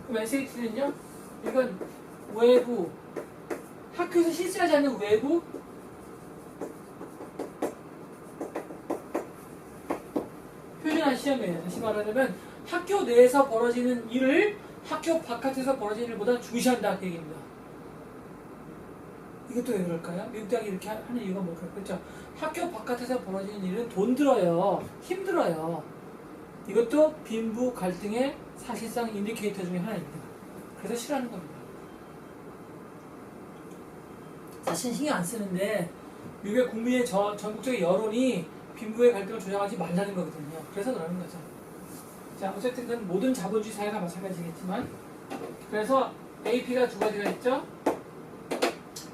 그럼 SAT는요? 이건 외부 학교에서 실시하지 않는 외부 표준화 시험이에요. 다시 말하자면 학교 내에서 벌어지는 일을 학교 바깥에서 벌어지는 일보다 중시한다 그 얘기입니다. 이것도 왜 그럴까요? 미국 대학이 이렇게 하는 이유가 뭘까요? 그렇죠? 학교 바깥에서 벌어지는 일은 돈 들어요. 힘들어요. 이것도 빈부 갈등의 사실상 인디케이터 중에 하나입니다. 그래서 싫어하는 겁니다. 사실 신경 안 쓰는데 미국의 국민의 전국적인 여론이 빈부의 갈등을 조장하지 말라는 거거든요. 그래서 그러는 거죠. 자, 어쨌든 그건 모든 자본주의 사회가 마찬가지겠지만 그래서 AP가 두 가지가 있죠.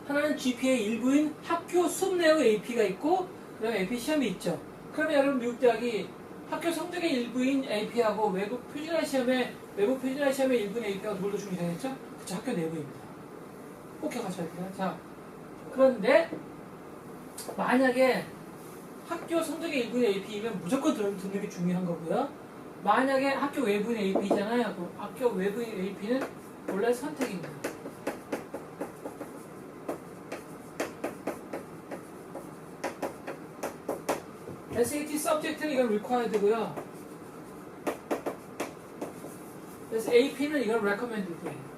하나는 GPA 일부인 학교 수업 내의 AP가 있고 그 다음에 AP 시험이 있죠. 그러면 여러분 미국 대학이 학교 성적의 일부인 AP하고 외부 표준화 시험의 일부인 AP하고 누굴 더 중요하겠죠? 그쵸, 학교 내부입니다. 꼭 기억하셔야 돼요. 자, 그런데 만약에 학교 성적의 일부인 AP이면 무조건 듣는 게 중요한 거고요. 만약에 학교 외부인 AP잖아요. 그럼 학교 외부인 AP는 원래 선택입니다. SAT subject는 이건 required고요. 그래서 AP는 이건 recommended예요.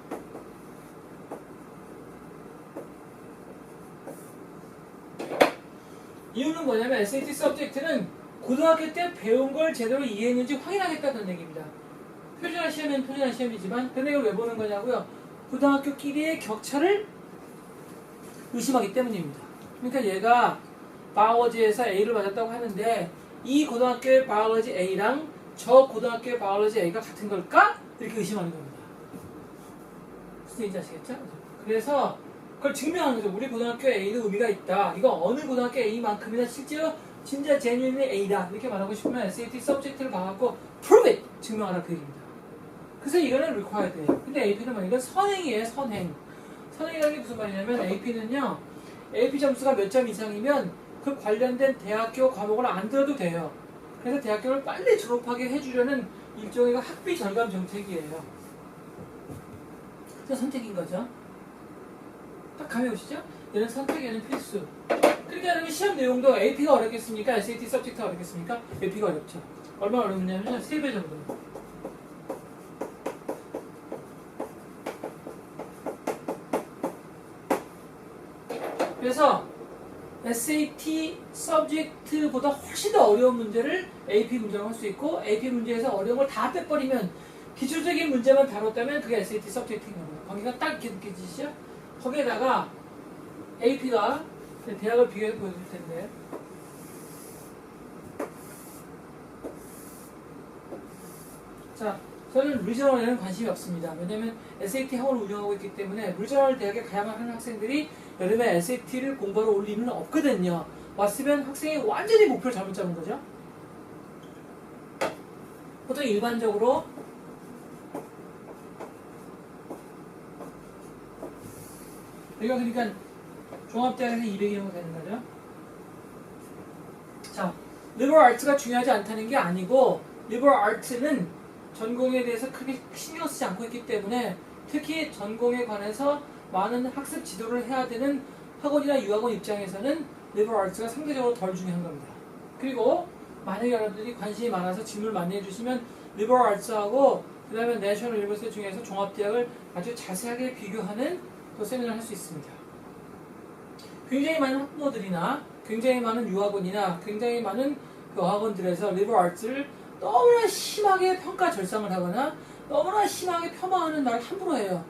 이유는 뭐냐면 SAT subject는 고등학교 때 배운 걸 제대로 이해했는지 확인하겠다는 얘기입니다. 표준화 시험은 표준화 시험이지만 근데 이걸 왜 보는 거냐고요? 고등학교끼리의 격차를 의심하기 때문입니다. 그러니까 얘가 바이올로지에서 A를 맞았다고 하는데 이 고등학교의 바이올로지 A랑 저 고등학교의 바이올로지 A가 같은 걸까? 이렇게 의심하는 겁니다. 무슨 얘기인지 아시겠죠? 그래서 그걸 증명하는 거죠. 우리 고등학교 A는 의미가 있다. 이거 어느 고등학교 A만큼이나 실제로 진짜 제뉴인의 A다. 이렇게 말하고 싶으면 SAT 서브젝트를 봐갖고 prove it! 증명하라 그 얘기입니다. 그래서 이거는 required예요. 근데 AP는 뭐냐? 이건 선행이에요. 선행. 선행이라는 게 무슨 말이냐면 AP는요. AP 점수가 몇 점 이상이면 그 관련된 대학교 과목을 안 들어도 돼요. 그래서 대학교를 빨리 졸업하게 해주려는 일종의 학비 절감 정책이에요. 그래서 선택인 거죠. 딱 감이 오시죠? 얘는 선택, 얘는 필수. 그러니까 여러분 시험 내용도 AP가 어렵겠습니까? SAT 서브젝트가 어렵겠습니까? AP가 어렵죠. 얼마나 어렵냐면 3배 정도. 그래서 SAT 서브젝트보다 훨씬 더 어려운 문제를 AP 문제로 할 수 있고 AP 문제에서 어려운 걸 다 빼버리면 기초적인 문제만 다뤘다면 그게 SAT 서브젝트인 겁니다. 거기가 딱 이렇게 느껴지시죠? 거기에다가 AP가 대학을 비교해서 보여줄 텐데 자, 저는 리저널에는 관심이 없습니다. 왜냐면 SAT 학원을 운영하고 있기 때문에 리저널 대학에 가야만 하는 학생들이 여름에 SAT를 공부하러 올 리는 없거든요. 왔으면 학생이 완전히 목표를 잘못 잡은 거죠. 보통 일반적으로 여기가 그러니까 종합대학에서 200이 정도 되는 거죠. 자, 리버럴 아트가 중요하지 않다는 게 아니고 리버럴 아트는 전공에 대해서 크게 신경 쓰지 않고 있기 때문에 특히 전공에 관해서 많은 학습 지도를 해야 되는 학원이나 유학원 입장에서는 리버럴 아트가 상대적으로 덜 중요한 겁니다. 그리고 만약에 여러분들이 관심이 많아서 질문을 많이 해주시면 리버럴 아트하고 그 다음에 내셔널 유니버시티 중에서 종합대학을 아주 자세하게 비교하는 또 세미나를 할 수 있습니다. 굉장히 많은 학부모들이나 굉장히 많은 유학원이나 굉장히 많은 그 어학원들에서 리버럴 아트를 너무나 심하게 평가 절상을 하거나 너무나 심하게 폄하하는 말을 함부로 해요.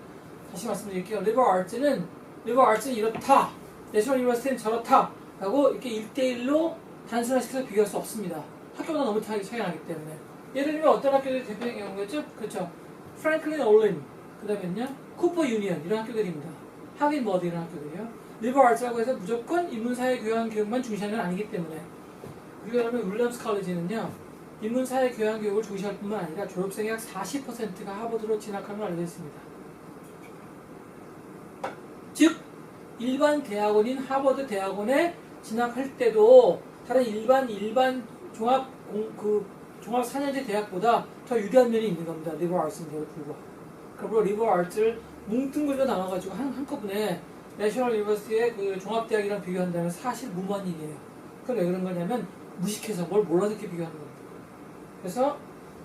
다시 말씀드릴게요. 리버럴 아트는 이렇다. 내셔널 유니버시티는 저렇다. 라고 이렇게 1대1로 단순화시켜서 비교할 수 없습니다. 학교마다 너무 차이가 나기 때문에. 예를 들면 어떤 학교들이 대표적인 경우겠죠? 그렇죠. 프랭클린 올린, 그 다음에는요, 쿠퍼 유니언 이런 학교들입니다. 하빈 머드 이런 학교들이요. 리버럴 아트라고 해서 무조건 인문사회 교양 교육만 중시하는 건 아니기 때문에. 그리고 여러분 윌리엄스 칼리지는요, 인문사회 교양 교육을 중시할 뿐만 아니라 졸업생의 약 40%가 하버드로 진학하는 알려져 있습니다. 즉 일반 대학원인 하버드 대학원에 진학할 때도 다른 일반 종합 4년제 대학보다 더 유리한 면이 있는 겁니다. 리버럴 아츠인데도 불구하고. 그리고 리버럴 아츠를 뭉뚱그려 나눠가지고 한꺼번에 내셔널 유니버시티의 그 종합대학이랑 비교한다면 사실 무모한 일이에요. 그건 왜 그런 거냐면 무식해서 뭘 몰라서 이렇게 비교하는 겁니다. 그래서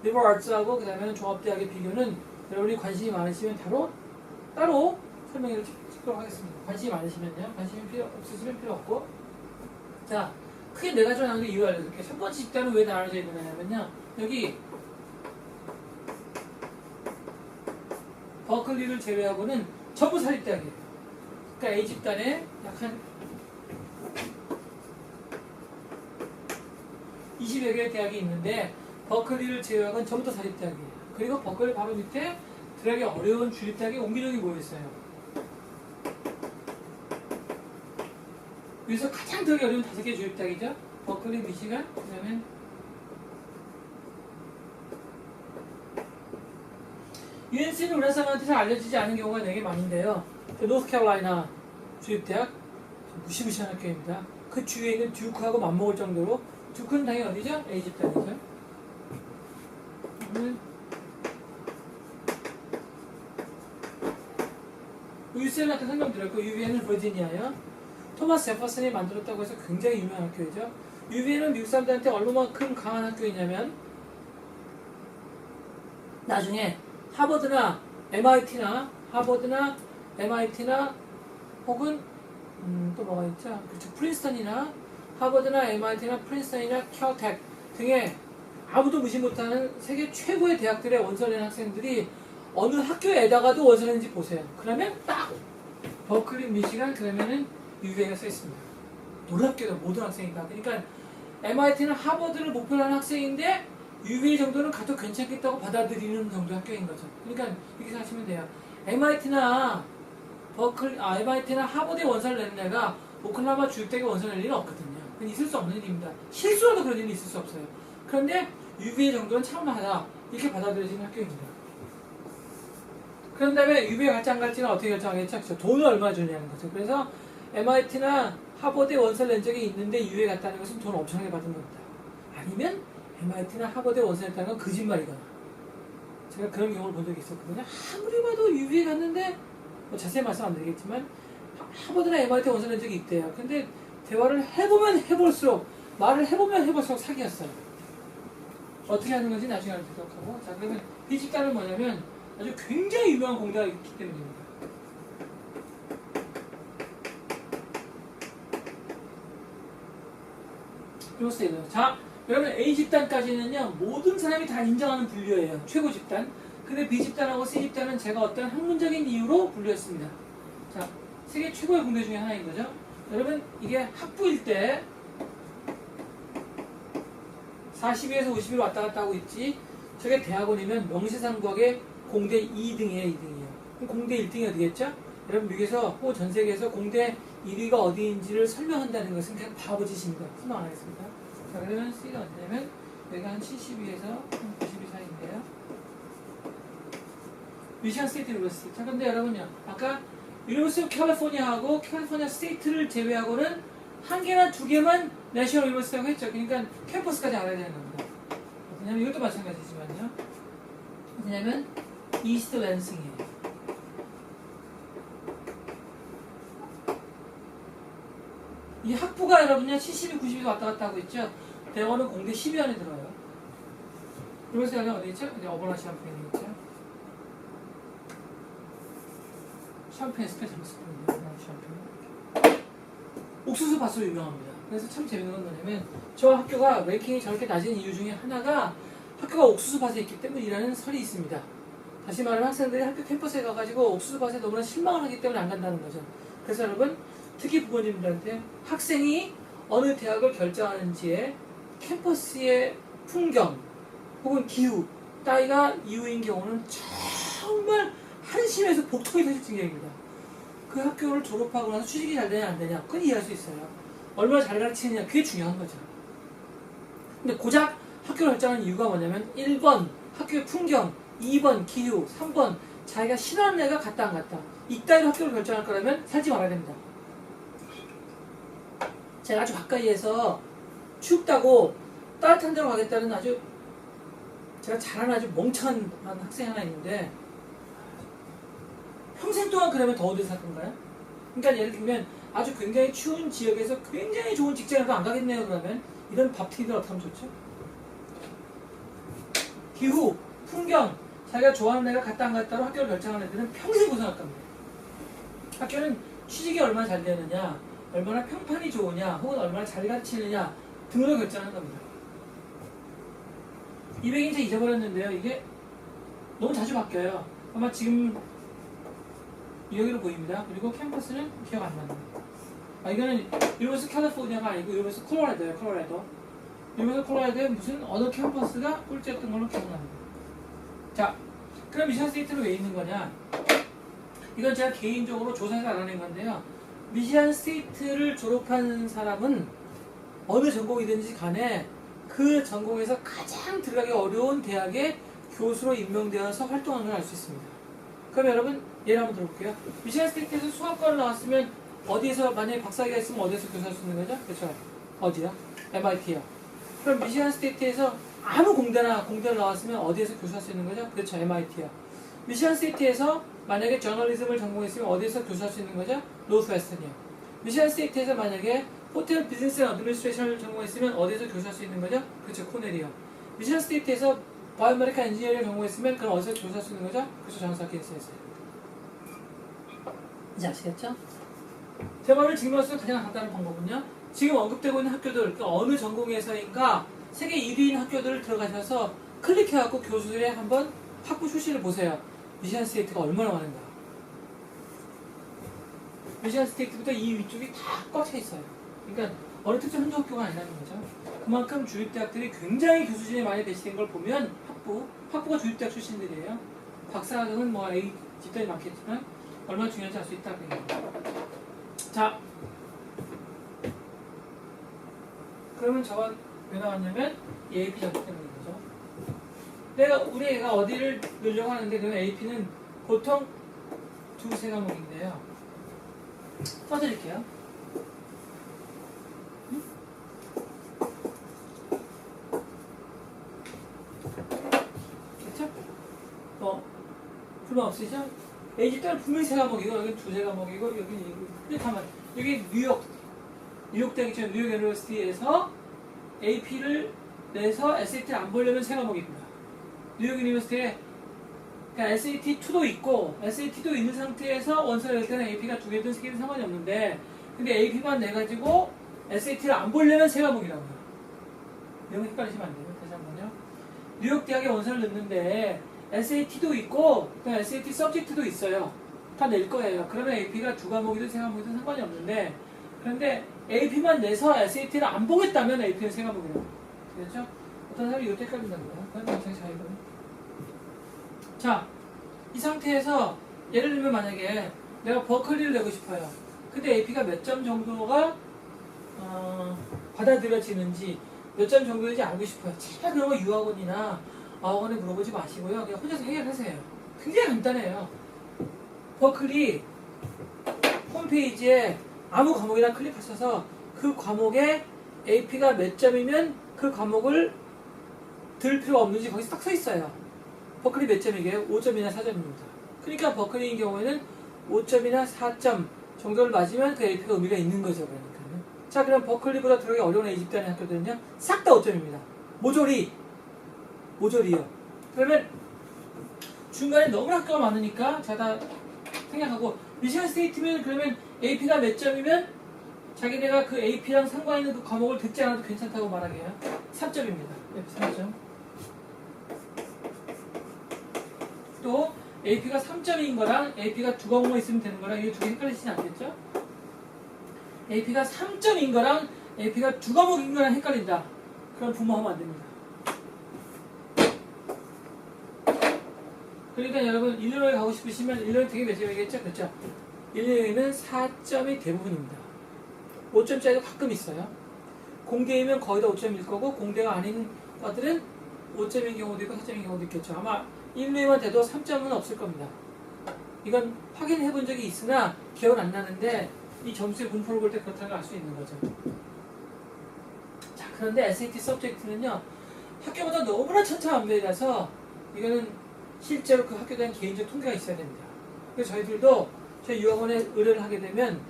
리버럴 아츠하고 그 다음에 종합대학의 비교는 여러분이 관심이 많으시면 따로 설명을 찍도록 하겠습니다. 관심이 많으시면요. 관심이 없으시면 필요 없고. 자, 크게 네 가지로 나누는 이유 알려드릴게요. 첫 번째 집단은 왜 나눠져 있느냐면요. 여기 버클리를 제외하고는 전부 사립대학이에요. 그러니까 A집단에 약 한 20여 개의 대학이 있는데 버클리를 제외하고는 전부 다 사립대학이에요. 그리고 버클리 바로 밑에 들어가기 어려운 주립대학이 옹기종이 모여있어요. 여기서 가장 들어가기 어려운 5개 주립대학이죠. 버클리, 미시간, 그 다음에 UNC는 우리나라 사람한테 잘 알려지지 않은 경우가 되게 많은데요. 노스캐롤라이나 주립대학 무시무시한 학교입니다. 그 주위에 있는 듀크하고 맞먹을 정도로 듀크는 당연히 어디죠? A집단이죠. UCL 같은 설명드렸고 UVA는 버지니아요. 토마스 제퍼슨이 만들었다고 해서 굉장히 유명한 학교이죠. UVA는 미국 사람들한테 얼마만큼 강한 학교이냐면 나중에 하버드나 MIT나 혹은 또 뭐가 있죠? 그렇죠. 프린스턴이나 하버드나 MIT나 프린스턴이나 캘텍 등의 아무도 무시 못하는 세계 최고의 대학들의 원서낸 학생들이 어느 학교에다가도 원서낸지 보세요. 그러면 딱 버클리, 미시간, 그러면은 UVA가 써 있습니다. 놀랍게도 모든 학생이니까. 그러니까 MIT는 하버드를 목표로 하는 학생인데 UVA 정도는 가도 괜찮겠다고 받아들이는 정도의 학교인 거죠. 그러니까 이렇게 생각하시면 돼요. MIT나 하버드에 원서를 내는 애가 오클라호마 주립대학에 원서 낼 일은 없거든요. 그건 있을 수 없는 일입니다. 실수라도 그런 일이 있을 수 없어요. 그런데 UVA 정도는 참만하다 이렇게 받아들여지는 학교입니다. 그런 다음에 UVA 갈지 안 갈지는 어떻게 결정하겠죠? 그렇죠? 돈을 얼마 주느냐는 거죠. 그래서 MIT나 하버드에 원서를 낸 적이 있는데 UVA 갔다는 것은 돈 엄청나게 받은 겁니다. 아니면 MIT나 하버드에 원서 냈다는 건 거짓말이거나. 제가 그런 경우를 본 적이 있었거든요. 아무리 봐도 UVA 갔는데 뭐 자세히 말씀 안 드리겠지만 하버드나 MIT에 원서 낸 적이 있대요. 근데 대화를 해보면 해볼수록 말을 해보면 해볼수록 사기였어요. 어떻게 하는 건지 나중에 알려드리도록 하고. 자, 그러면 이 집단은 뭐냐면 아주 굉장히 유명한 공대가 있기 때문입니다. 그렇습니다. 자, 여러분 A집단까지는요 모든 사람이 다 인정하는 분류예요. 최고 집단. 근데 B집단하고 C집단은 제가 어떤 학문적인 이유로 분류했습니다. 자, 세계 최고의 공대 중에 하나인 거죠. 여러분 이게 학부일 때 42에서 50일 왔다 갔다 하고 있지. 저게 대학원이면 명시상국의 공대 2등이에요. 2등이에요. 그럼 공대 1등이 어디겠죠? 여러분 미국에서 혹은 전 세계에서 공대 1위가 어디인지를 설명한다는 것은 그냥 바보짓입니다. 설명 안 하겠습니다. 자, 그러면 C가 어디냐면 여기가 한 72에서 92 사이인데요. 미시간 스테이트 유니버시티. 자, 근데 여러분요. 아까 유니버시티 오브 캘리포니아하고 캘리포니아 스테이트를 제외하고는 한 개나 두 개만 내셔널 유니버시티라고 했죠. 그러니까 캠퍼스까지 알아야 되는 겁니다. 왜냐면 이것도 마찬가지지만요. 왜냐면 이스트 랜싱이에요. 이 학부가 여러분요 72, 90에서 왔다 갔다 하고 있죠. 대원은 공대 10위 안에 들어요. 그래서 여기 어디 있죠? 이제 어버나 샴페인이 있죠. 샴페인 스페셜 스프인데 샴페인. 옥수수 밭으로 유명합니다. 그래서 참 재밌는 건 뭐냐면 저 학교가 랭킹이 저렇게 낮은 이유 중에 하나가 학교가 옥수수 밭에 있기 때문이라는 설이 있습니다. 다시 말하면 학생들이 학교 캠퍼스에 가가지고 옥수수 밭에 너무나 실망을 하기 때문에 안 간다는 거죠. 그래서 여러분 특히 부모님들한테 학생이 어느 대학을 결정하는지에 캠퍼스의 풍경 혹은 기후 따위가 이유인 경우는 정말 한심해서 복통이 터질 지경입니다. 그 학교를 졸업하고 나서 취직이 잘 되냐 안 되냐 그건 이해할 수 있어요. 얼마나 잘 가르치느냐 그게 중요한 거죠. 근데 고작 학교를 결정하는 이유가 뭐냐면 1번 학교의 풍경, 2번 기후, 3번 자기가 싫어하는 애가 갔다 안 갔다. 이따위로 학교를 결정할 거라면 살지 말아야 됩니다. 제가 아주 가까이에서 춥다고 따뜻한 데로 가겠다는 아주 제가 잘하는 아주 멍청한 학생 하나 있는데 평생 동안 그러면 더워서 살 건가요? 그러니까 예를 들면 아주 굉장히 추운 지역에서 굉장히 좋은 직장에도 안 가겠네요. 그러면 이런 밥튀기들 어떻게 하면 좋죠? 기후, 풍경, 자기가 좋아하는 애가 갔다 안 갔다로 학교를 결정하는 애들은 평생 고생할 겁니다. 학교는 취직이 얼마나 잘 되느냐, 얼마나 평판이 좋으냐, 혹은 얼마나 잘 가르치느냐 등으로 결정하는 겁니다. 200인체 잊어버렸는데요. 이게 너무 자주 바뀌어요. 아마 지금 여기로 보입니다. 그리고 캠퍼스는 기억 안 납니다. 이거는 유니버스 캘리포니아가 아니고 유니버스 콜로라도예요. 콜로라도. 유니버스 콜로라도에 무슨 어느 캠퍼스가 꼴찌였던 걸로 기억납니다. 자, 그럼 미시간 스테이트는 왜 있는 거냐? 이건 제가 개인적으로 조사해서 알아낸 건데요. 미시간 스테이트를 졸업한 사람은 어느 전공이든지 간에 그 전공에서 가장 들어가기 어려운 대학에 교수로 임명되어서 활동하는 걸 알 수 있습니다. 그럼 여러분 예를 한번 들어볼게요. 미시간 스테이트에서 수학과를 나왔으면 어디에서 만약에 박사학위가 있으면 어디에서 교수할 수 있는 거죠? 그렇죠. 어디요? MIT요. 그럼 미시간 스테이트에서 아무 공대를 나왔으면 어디에서 교수할 수 있는 거죠? 그렇죠. MIT요. 미시간 스테이트에서 만약에 저널리즘을 전공했으면 어디에서 교수할 수 있는 거죠? 노스웨스턴이요. 미시간 스테이트에서 만약에 호텔 비즈니스 앤 어드미니스트레이션을 전공했으면 어디에서 교수할 수 있는 거죠? 그렇죠. 코넬이요. 미시간 스테이트에서 바이오메디컬 엔지니어링을 전공했으면 그럼 어디서 교수할 수 있는 거죠? 그렇죠. 존스 홉킨스에서. 이제 아시겠죠? 제 말을 증명할 가장 간단한 방법은요. 지금 언급되고 있는 학교들, 그러니까 어느 전공에서인가 세계 1위인 학교들을 들어가셔서 클릭해갖고 교수들의 한번 학부 출신을 보세요. 미시간 스테이트가 얼마나 많은가. 미시간 스테이트부터 이 위쪽이 다 꽉 차 있어요. 그러니까 어느 특정 한 학교가 아니라는 거죠. 그만큼 주립대학들이 굉장히 교수진에 많이 배치된 걸 보면 학부가 주립대학 출신들이에요. 박사학위는 뭐 A 집단이 많겠지만 얼마나 중요한지 알 수 있다. 자, 그러면 저건 왜 나왔냐면 AP 전공 때문인 거죠. 우리 애가 어디를 넣으려고 하는데 그러면 AP는 보통 두세 과목인데요. 써드릴게요. 그렇죠? 불만 없으시죠? A 집단은 분명히 세 과목이고 여기 두세 과목이고 여기 가만 여기 뉴욕 대학이죠. 뉴욕 유니버시티에서 AP를 내서 SAT를 안 보려면 세 과목입니다. 뉴욕 유니버시티에 그러니까 SAT2도 있고 SAT도 있는 상태에서 원서를 낼 때는 AP가 두 개든 세 개든 상관이 없는데 근데 AP만 내가지고 SAT를 안 보려면 세 과목이라고요. 내용 헷갈리시면 안 돼요. 다시 한번요. 뉴욕 대학에 원서를 넣는데 SAT도 있고 그냥 SAT 서브젝트도 있어요. 다 낼 거예요. 그러면 AP가 두 과목이든 세 과목이든 상관이 없는데 그런데 AP만 내서 SAT를 안 보겠다면 AP는 세 과목이라고. 그렇죠? 어떤 사람이 이렇게 헷갈린다는 거예요. 그건 굉장히 자유로워요. 자, 이 상태에서 예를 들면 만약에 내가 버클리를 내고 싶어요. 근데 AP가 몇 점 정도가 받아들여지는지 몇 점 정도인지 알고 싶어요. 제발 그런 거 유학원이나 어학원에 물어보지 마시고요. 그냥 혼자서 해결하세요. 굉장히 간단해요. 버클리 홈페이지에 아무 과목이나 클릭하셔서 그 과목에 AP가 몇 점이면 그 과목을 들 필요가 없는지 거기서 딱 써 있어요. 버클리 몇 점이게요? 5점이나 4점입니다. 그러니까 버클리인 경우에는 5점이나 4점 정도를 맞으면 그 AP가 의미가 있는 거죠. 그러니까요. 자, 그럼 버클리보다 들어가기 어려운 A 집단의 학교들은요, 싹 다 5점입니다. 모조리요. 그러면 중간에 너무 학교가 많으니까 다 생각하고 미시간 스테이트면 그러면 AP가 몇 점이면 자기네가 그 AP랑 상관 있는 그 과목을 듣지 않아도 괜찮다고 말하게요. 3점입니다. 3점. 또 AP가 3점인 거랑 AP가 두 과목만 있으면 되는 거랑 이게 두 개 헷갈리시진 않겠죠? AP가 3점인 거랑 AP가 두 과목인 거랑 헷갈린다. 그럼 부모하면 안 됩니다. 그러니까 여러분 일리노이 가고 싶으시면 일리노이 되게 몇 점이겠죠? 그렇죠? 일리노이는 4점이 대부분입니다. 5점짜리도 가끔 있어요. 공대이면 거의 다 5점일 거고 공대가 아닌 과들은 5점인 경우도 있고 4점인 경우도 있겠죠. 아마 1, 2만 돼도 3점은 없을 겁니다. 이건 확인해 본 적이 있으나 기억은 안 나는데 이 점수의 분포를 볼 때 그렇다는 걸 알 수 있는 거죠. 자, 그런데 SAT 서브젝트는요, 학교보다 너무나 천차만별이라서 이거는 실제로 그 학교에 대한 개인적 통계가 있어야 됩니다. 그래서 저희들도 저희 유학원에 의뢰를 하게 되면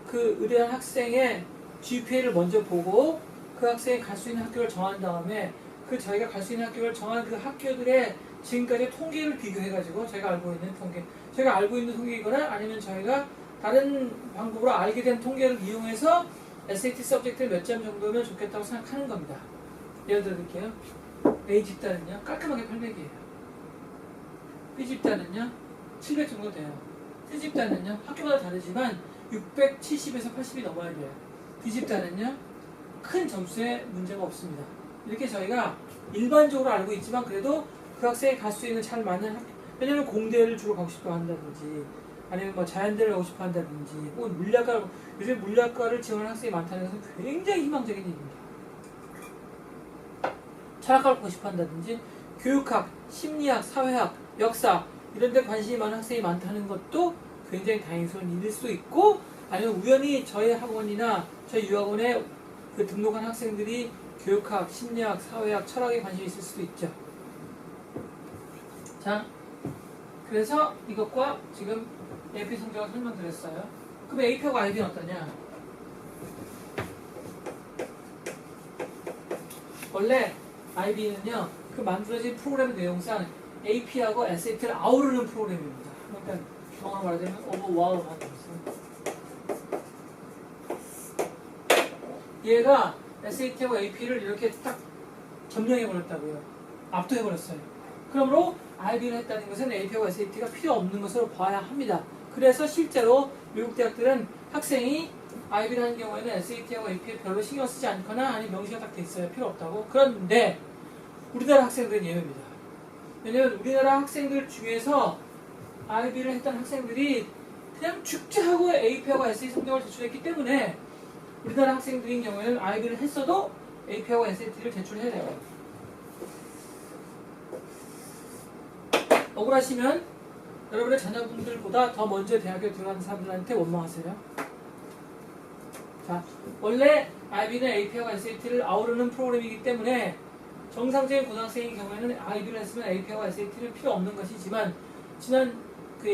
그 의뢰한 학생의 GPA를 먼저 보고 그 학생이 갈 수 있는 학교를 정한 다음에 그 저희가 갈 수 있는 학교를 정한 그 학교들의 지금까지 통계를 비교해가지고 저희가 알고 있는 통계이거나 아니면 저희가 다른 방법으로 알게 된 통계를 이용해서 SAT 서브젝트에 몇 점 정도면 좋겠다고 생각하는 겁니다. 예를 들어 드릴게요. A 집단은요, 깔끔하게 800이에요. B 집단은요, 700 정도 돼요. C 집단은요, 학교마다 다르지만 670에서 80이 넘어야 돼요. D 집단은요, 큰 점수에 문제가 없습니다. 이렇게 저희가 일반적으로 알고 있지만 그래도 그 학생이 갈 수 있는 잘 맞는 학교, 왜냐면 공대를 주로 가고 싶어 한다든지 아니면 뭐 자연대를 가고 싶어 한다든지 혹은 물리학과, 요즘 물리학과를 지원하는 학생이 많다는 것은 굉장히 희망적인 일입니다. 철학과를 가고 싶어 한다든지 교육학, 심리학, 사회학, 역사 이런 데 관심이 많은 학생이 많다는 것도 굉장히 다행스러운 일일 수 있고, 아니면 우연히 저희 학원이나 저희 유학원에 그 등록한 학생들이 교육학, 심리학, 사회학, 철학에 관심이 있을 수도 있죠. 자, 그래서 이것과 지금 AP 성적을 설명드렸어요. 그럼 AP하고 IB는 어떠냐? 원래 IB는요, 그 만들어진 프로그램 내용상 AP하고 SAT를 아우르는 프로그램입니다. 그러니까 영어로 말하자면 오버와우 하는 거죠. 얘가 SAT하고 AP를 이렇게 딱 점령해버렸다고요. 압도해버렸어요. 그러므로 IB를 했다는 것은 AP하고 SAT가 필요 없는 것으로 봐야 합니다. 그래서 실제로 미국 대학들은 학생이 IB를 하는 경우에는 SAT하고 AP에 별로 신경 쓰지 않거나 아니면 명시가 딱 돼 있어요. 필요 없다고. 그런데 우리나라 학생들은 예외입니다. 왜냐면 우리나라 학생들 중에서 IB를 했던 학생들이 그냥 죽지하고 AP하고 SAT 성적을 제출했기 때문에 우리나라 학생들인 경우에는 IB를 했어도 AP하고 SAT를 제출해야 돼요. 억울하시면 여러분의 자녀분들보다 더 먼저 대학에 들어가는 사람들한테 원망하세요. 자, 원래 IB는 AP하고 SAT를 아우르는 프로그램이기 때문에 정상적인 고등학생인 경우에는 IB를 했으면 AP하고 SAT는 필요 없는 것이지만 지난 그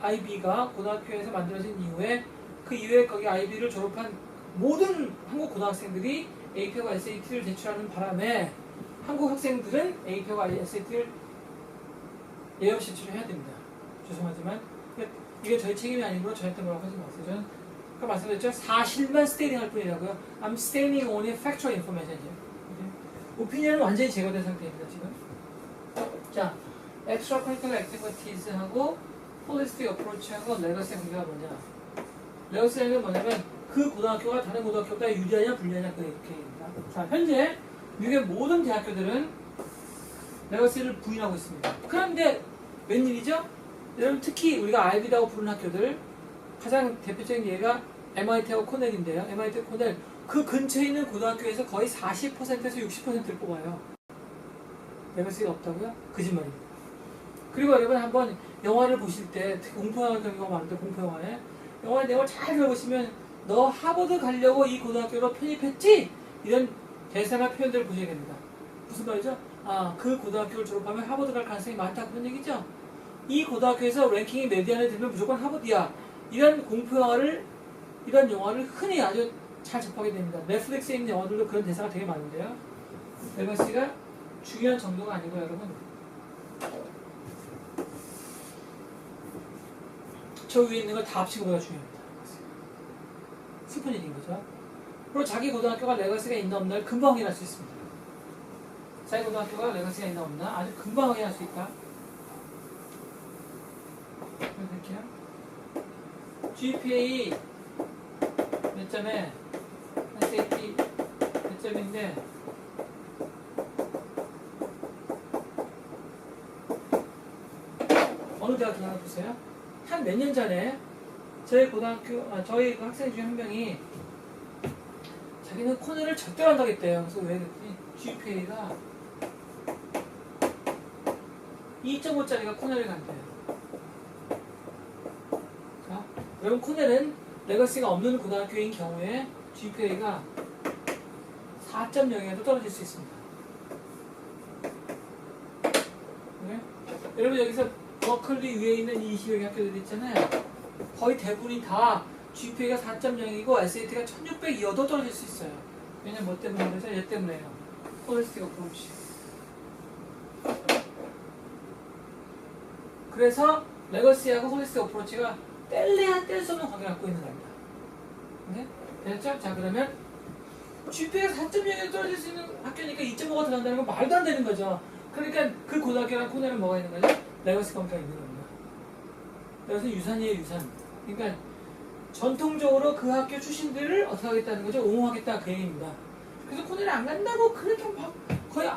IB가 고등학교에서 만들어진 이후에 그 이후에 거기 IB를 졸업한 모든 한국 고등학생들이 AP하고 SAT를 제출하는 바람에 한국 학생들은 AP하고 SAT를 예외 없이 제출을 해야 됩니다. 죄송하지만 이게 저희 책임이 아니므로 저한테 뭐라고 하지 마세요. 저는 아까 말씀드렸죠. 사실만 스테이팅 할 뿐이라고요. I'm stating only factual information here. 오피니언은 완전히 제거된 상태입니다. 지금. 자, extracurricular activities하고 holistic approach하고 레거시의 관계가 뭐냐? 레거시는 뭐냐면 그 고등학교가 다른 고등학교보다 유리하냐 불리하냐 그 얘기입니다. 자, 현재 미국의 모든 대학교들은 레거시를 부인하고 있습니다. 그런데 웬일이죠? 여러분 특히 우리가 IB라고 부르는 학교들 가장 대표적인 예가 MIT하고 코넬인데요. MIT 코넬 그 근처에 있는 고등학교에서 거의 40%에서 60%를 뽑아요. 레거시가 없다고요? 거짓말입니다. 그리고 여러분 한번 영화를 보실 때 특히 공포영화 같은 경우가 많은데 공포영화에 영화 내용을 잘 들어보시면 너 하버드 가려고 이 고등학교로 편입했지? 이런 대사나 표현들을 보셔야 됩니다. 무슨 말이죠? 아, 그 고등학교를 졸업하면 하버드 갈 가능성이 많다 그런 얘기죠? 이 고등학교에서 랭킹이 메디안에 들면 무조건 하버드야. 이런 공포영화를 이런 영화를 흔히 아주 잘 접하게 됩니다. 넷플릭스에 있는 영화들도 그런 대사가 되게 많은데요. 레거시가 중요한 정도가 아니고 여러분 저 위에 있는 걸 다 합치고 보기가 중요합니다. 슬픈 일인 거죠. 그리고 자기 고등학교가 레거시가 있나 없나를 금방 확인할 수 있습니다. 자기 고등학교가 레거시가 있나 없나 아주 금방 확인할 수 있다. 이렇게요. GPA 몇 점에 SAT 몇 점인데 어느 대학 들어가 보세요. 한 몇 년 전에 저희 고등학교 저희 그 학생 중에 한 명이 자기는 코넬을 절대로 안 가겠대요. 그래서 왜 그랬더니 GPA가 2.5짜리가 코넬에 간대요. 자, 여러분 코넬은 레거시가 없는 고등학교인 경우에 GPA가 4.0에도 떨어질 수 있습니다. 네? 여러분 여기서 버클리 위에 있는 이 20여 개 학교들 있잖아요. 거의 대부분이 다 GPA가 4.0이고 SAT가 1600이어도 떨어질 수 있어요. 왜냐면 뭐 때문에 그러죠? 얘 때문에요. 홀리스틱 어프로치. 그래서 레거시하고 홀리스틱 어프로치가 뗄래야 뗄 수 없는 관계를 갖고 있는 겁니다. 네? 됐죠? 자 그러면 GPA가 4.0에 떨어질 수 있는 학교니까 2.5가 들어간다는 건 말도 안 되는 거죠. 그러니까 그 고등학교랑 코넬은 뭐가 있는 거죠? 레거시 관계가 있는 겁니다. 그래서 유산이에요, 유산. 그러니까 전통적으로 그 학교 출신들을 어떻게 하겠다는 거죠? 옹호하겠다 그 얘기입니다. 그래서 코넬에 안 간다고 그렇게 막 거의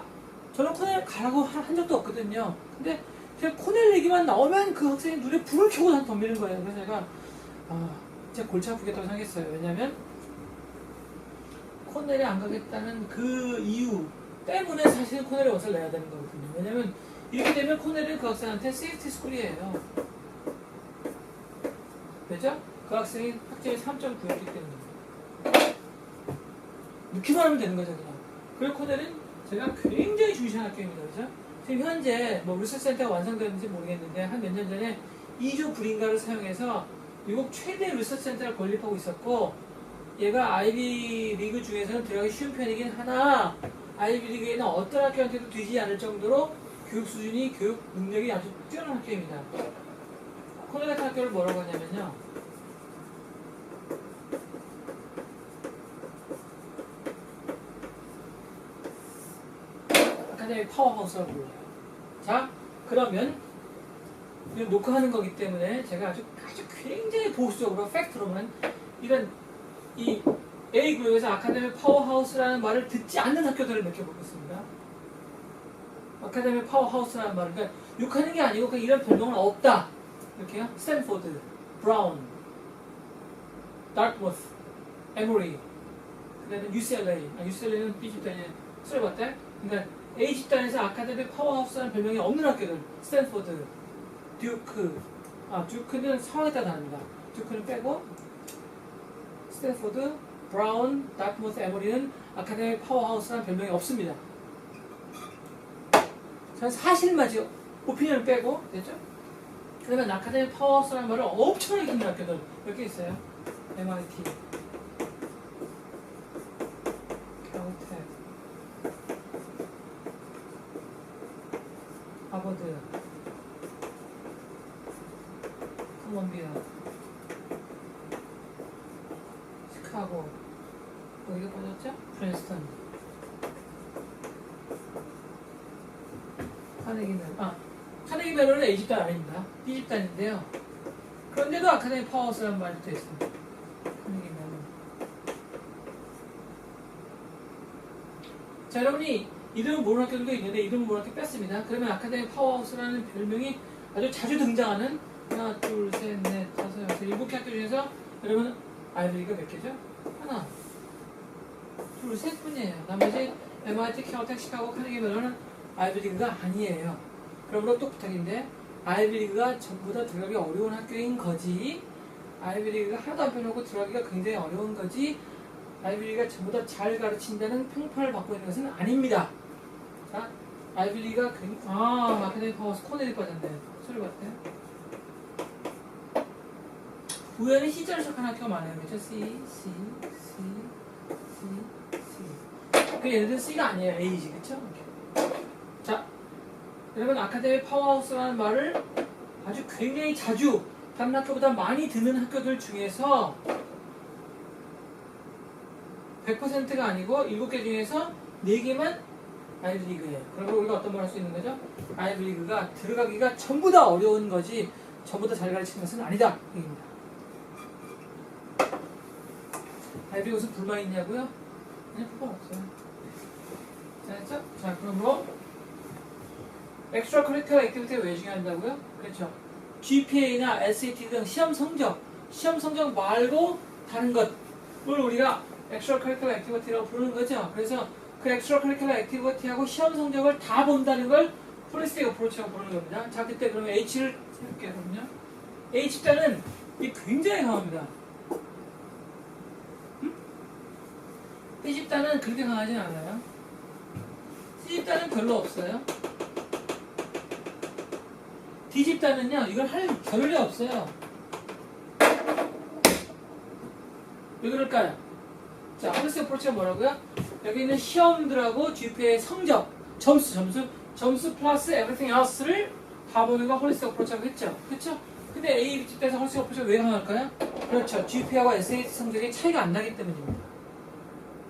저는 코넬 가라고 한 적도 없거든요. 근데 그냥 코넬 얘기만 나오면 그 학생이 눈에 불을 켜고 난 덤비는 거예요. 그래서 제가 진짜 골치 아프겠다고 생각했어요. 왜냐면 코넬에 안 가겠다는 그 이유 때문에 사실은 코넬에 원서를 내야 되는 거거든요. 왜냐면 이렇게 되면 코넬은 그 학생한테 세이프티 스쿨이에요. 그죠? 그 학생이 학점이 3.9였기 때문에 넣기만 하면 되는 거죠 그냥. 그리고 코넬은 제가 굉장히 중시하는 학교입니다. 그죠? 지금 현재 뭐 리서치센터가 완성되는지 모르겠는데 한 몇 년 전에 2조 불인가를 사용해서 미국 최대 리서치센터를 건립하고 있었고 얘가 아이비 리그 중에서는 들어가기 쉬운 편이긴 하나 아이비 리그에는 어떤 학교한테도 뒤지지 않을 정도로 교육 수준이 교육 능력이 아주 뛰어난 학교입니다. 코넬 같은 학교를 뭐라고 하냐면요. 아카데미 파워하우스라고 불러요. 자, 그러면 이건 녹화하는 거기 때문에 제가 아주 굉장히 보수적으로 팩트로만 이런 이 A 구역에서 아카데미 파워하우스라는 말을 듣지 않는 학교들을 몇 개 보겠습니다. 아카데미 파워하우스라는 말을 그러니까 욕하는 게 아니고 그냥 이런 별명은 없다. 이렇게요. 스탠포드, 브라운, 다트머스, 에모리, 그다음에 UCLA. UCLA는 B 집단이에요. 썰봤대? 그러니까 A 집단에서 아카데미 파워하우스라는 별명이 없는 학교들. 스탠포드, 듀크. 듀크는 상황에 따라 다릅니다. 듀크는 빼고 스탠포드, 브라운, 다트머스, 에모리는 아카데미 파워하우스라는 별명이 없습니다. 저는 사실맞이 오피니언을 빼고 됐죠? 그러면 아카데미 파워하우스라는 말을 엄청나게 듣는 학교들 몇 개 있어요? MIT, caltech, 하버드, 콜롬비아, 시카고, 여기가 빠졌죠? 프린스턴, 카네기 멜론은 A 집단 아닙니다. B 집단인데요. 그런데도 아카데미 파워하우스라는 말이 또 있어요. 카네기 멜론. 자, 여러분이 이름을 모르는 학교들도 있는데 이름을 모르는 학교 뺐습니다. 그러면 아카데미 파워하우스라는 별명이 아주 자주 등장하는 하나, 둘, 셋, 넷, 다섯, 여섯, 일곱 개 학교 중에서 여러분 아이비리가 몇 개죠? 하나, 둘, 셋 뿐이에요. 나머지 MIT, caltech, 시카고, 카네기 멜론은 아이비리그가 아니에요. 그러므로 또 부탁인데 아이비리그가 전부 다 들어가기 어려운 학교인 거지 아이비리그가 하나도 안 펴놓고 들어가기가 굉장히 어려운 거지 아이비리그가 전부 다 잘 가르친다는 평판을 받고 있는 것은 아닙니다. 자, 아이비리그가 아카데미 파워하우스 코넬이 빠졌네. 소리 봤대요? 우연히 C자로 시작하는 학교가 많아요. 그렇죠? C. 그 얘네들은 C가 아니에요. A지. 그쵸? 자, 여러분 아카데미 파워하우스라는 말을 아주 굉장히 자주 다른 학교보다 많이 듣는 학교들 중에서 100%가 아니고 7개 중에서 4개만 아이비리그예요. 그러면 우리가 어떤 말 할 수 있는 거죠? 아이비리그가 들어가기가 전부 다 어려운 거지 전부 다 잘 가르치는 것은 아니다. 얘기입니다. 아이비리그 무슨 불만 있냐고요? 그냥 불만 없어요. 됐죠? 자, 그러므로 엑스트라 커리큘러 액티비티가 왜 중요한다고요? 그렇죠. GPA나 SAT 등 시험 성적 말고 다른 것을 우리가 엑스트라 커리큘러 액티비티라고 부르는 거죠. 그래서 그 엑스트라 커리큘러 액티비티하고 시험 성적을 다 본다는 걸 홀리스틱 어프로치라고 부르는 겁니다. 자, 그때 그러면 H를 해볼게요. 그럼요. A 집단은 이 굉장히 강합니다. B 집단은 그렇게 강하진 않아요. C 집단은 별로 없어요. D 집단은요, 이걸 할 겨를이 없어요. 왜 그럴까요? 자, 홀리스틱 어프로치가 뭐라고요? 여기 있는 시험들하고 GPA의 성적, 점수 플러스 everything else를 다 보는 거 홀리스틱 어프로치라고 했죠. 그렇죠? 근데 A 집단에서 홀리스틱 어프로치가 왜 강할까요? 그렇죠. GPA와 SAT 성적이 차이가 안 나기 때문입니다.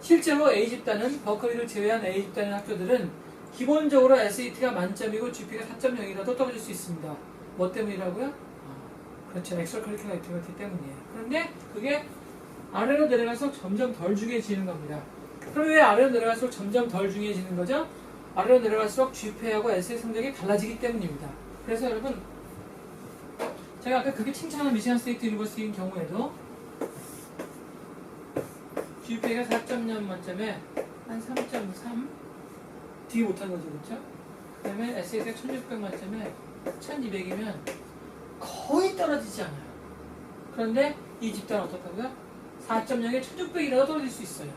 실제로 A 집단은 버클리를 제외한 A 집단의 학교들은 기본적으로 SAT가 만점이고 GPA가 4.0이라도 떨어질 수 있습니다. 뭐 때문이라고요? 그렇죠. 엑스트라 커리큘럼 액티비티 때문이에요. 그런데 그게 아래로 내려갈수록 점점 덜 중요해지는 겁니다. 그럼 왜 아래로 내려갈수록 점점 덜 중요해지는 거죠? 아래로 내려갈수록 GPA하고 SAT 성적이 달라지기 때문입니다. 그래서 여러분, 제가 아까 그게 칭찬한 미시간 스테이트 유니버시티인 경우에도 GPA가 4.0 만점에 한 3.3 되게 못한 거죠, 그렇죠? 그 다음에 SAT가 1600 만점에 1200이면 거의 떨어지지 않아요. 그런데 이 집단은 어떻다고요? 4.0에 1600이라도 떨어질 수 있어요.